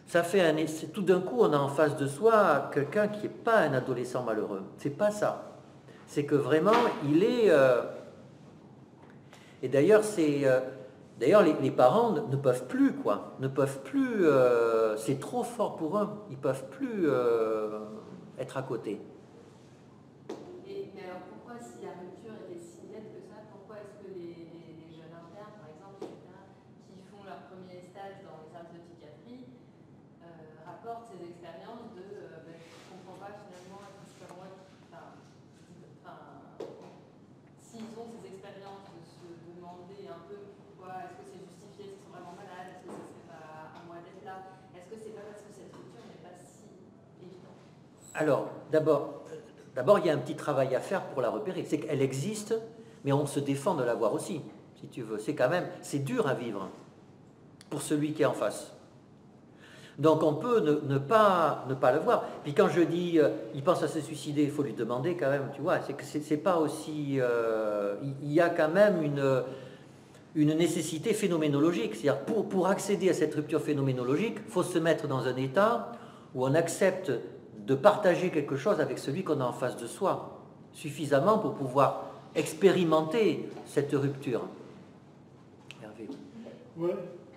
ça fait tout d'un coup, on a en face de soi quelqu'un qui n'est pas un adolescent malheureux. C'est pas ça. C'est que vraiment, il est... Et d'ailleurs, les parents ne peuvent plus, quoi. Ne peuvent plus... c'est trop fort pour eux. Ils peuvent plus... être à côté. Mais alors pourquoi, si la rupture était si nette que ça, pourquoi est-ce que les jeunes internes, par exemple, etc., qui font leur premier stage dans les services de psychiatrie, rapportent ces expériences de je ne comprends pas finalement, est-ce que c'est pas moi s'ils ont ces expériences de se demander un peu pourquoi, est-ce que c'est justifié, est-ce qu'ils sont vraiment malades, est-ce que ça serait pas à moi d'être là, est-ce que c'est pas parce que cette rupture n'est pas si évidente? Alors, d'abord, il y a un petit travail à faire pour la repérer. C'est qu'elle existe, mais on se défend de la voir aussi, si tu veux. C'est dur à vivre pour celui qui est en face. Donc on peut ne pas le voir. Puis quand je dis il pense à se suicider, il faut lui demander quand même, tu vois, c'est que c'est pas aussi. Il y a quand même une nécessité phénoménologique. C'est-à-dire pour accéder à cette rupture phénoménologique, il faut se mettre dans un état où on accepte de partager quelque chose avec celui qu'on a en face de soi, suffisamment pour pouvoir expérimenter cette rupture. Hervé. Ouais.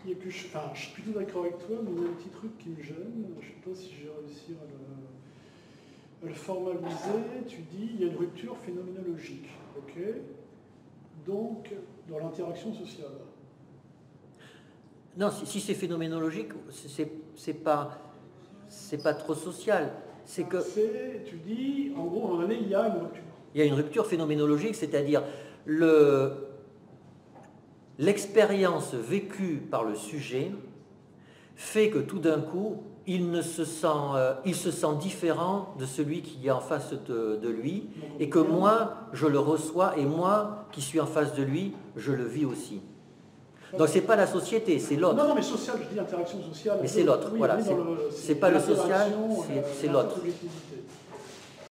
Et puis je suis plutôt d'accord avec toi, mais il y a un petit truc qui me gêne. Je ne sais pas si je vais réussir à le formaliser. Tu dis il y a une rupture phénoménologique. Ok. Donc, dans l'interaction sociale. Non, si c'est phénoménologique, c'est pas trop social. C'est que tu dis, en gros, à un moment donné, il y a une rupture. Il y a une rupture phénoménologique, c'est-à-dire l'expérience vécue par le sujet fait que tout d'un coup, il se sent différent de celui qui est en face de lui, et que moi, je le reçois, et moi, qui suis en face de lui, je le vis aussi. Donc c'est pas la société, c'est l'autre. Non, mais social, je dis interaction sociale. Mais c'est l'autre, oui, voilà. Oui, C'est pas le social, c'est l'autre.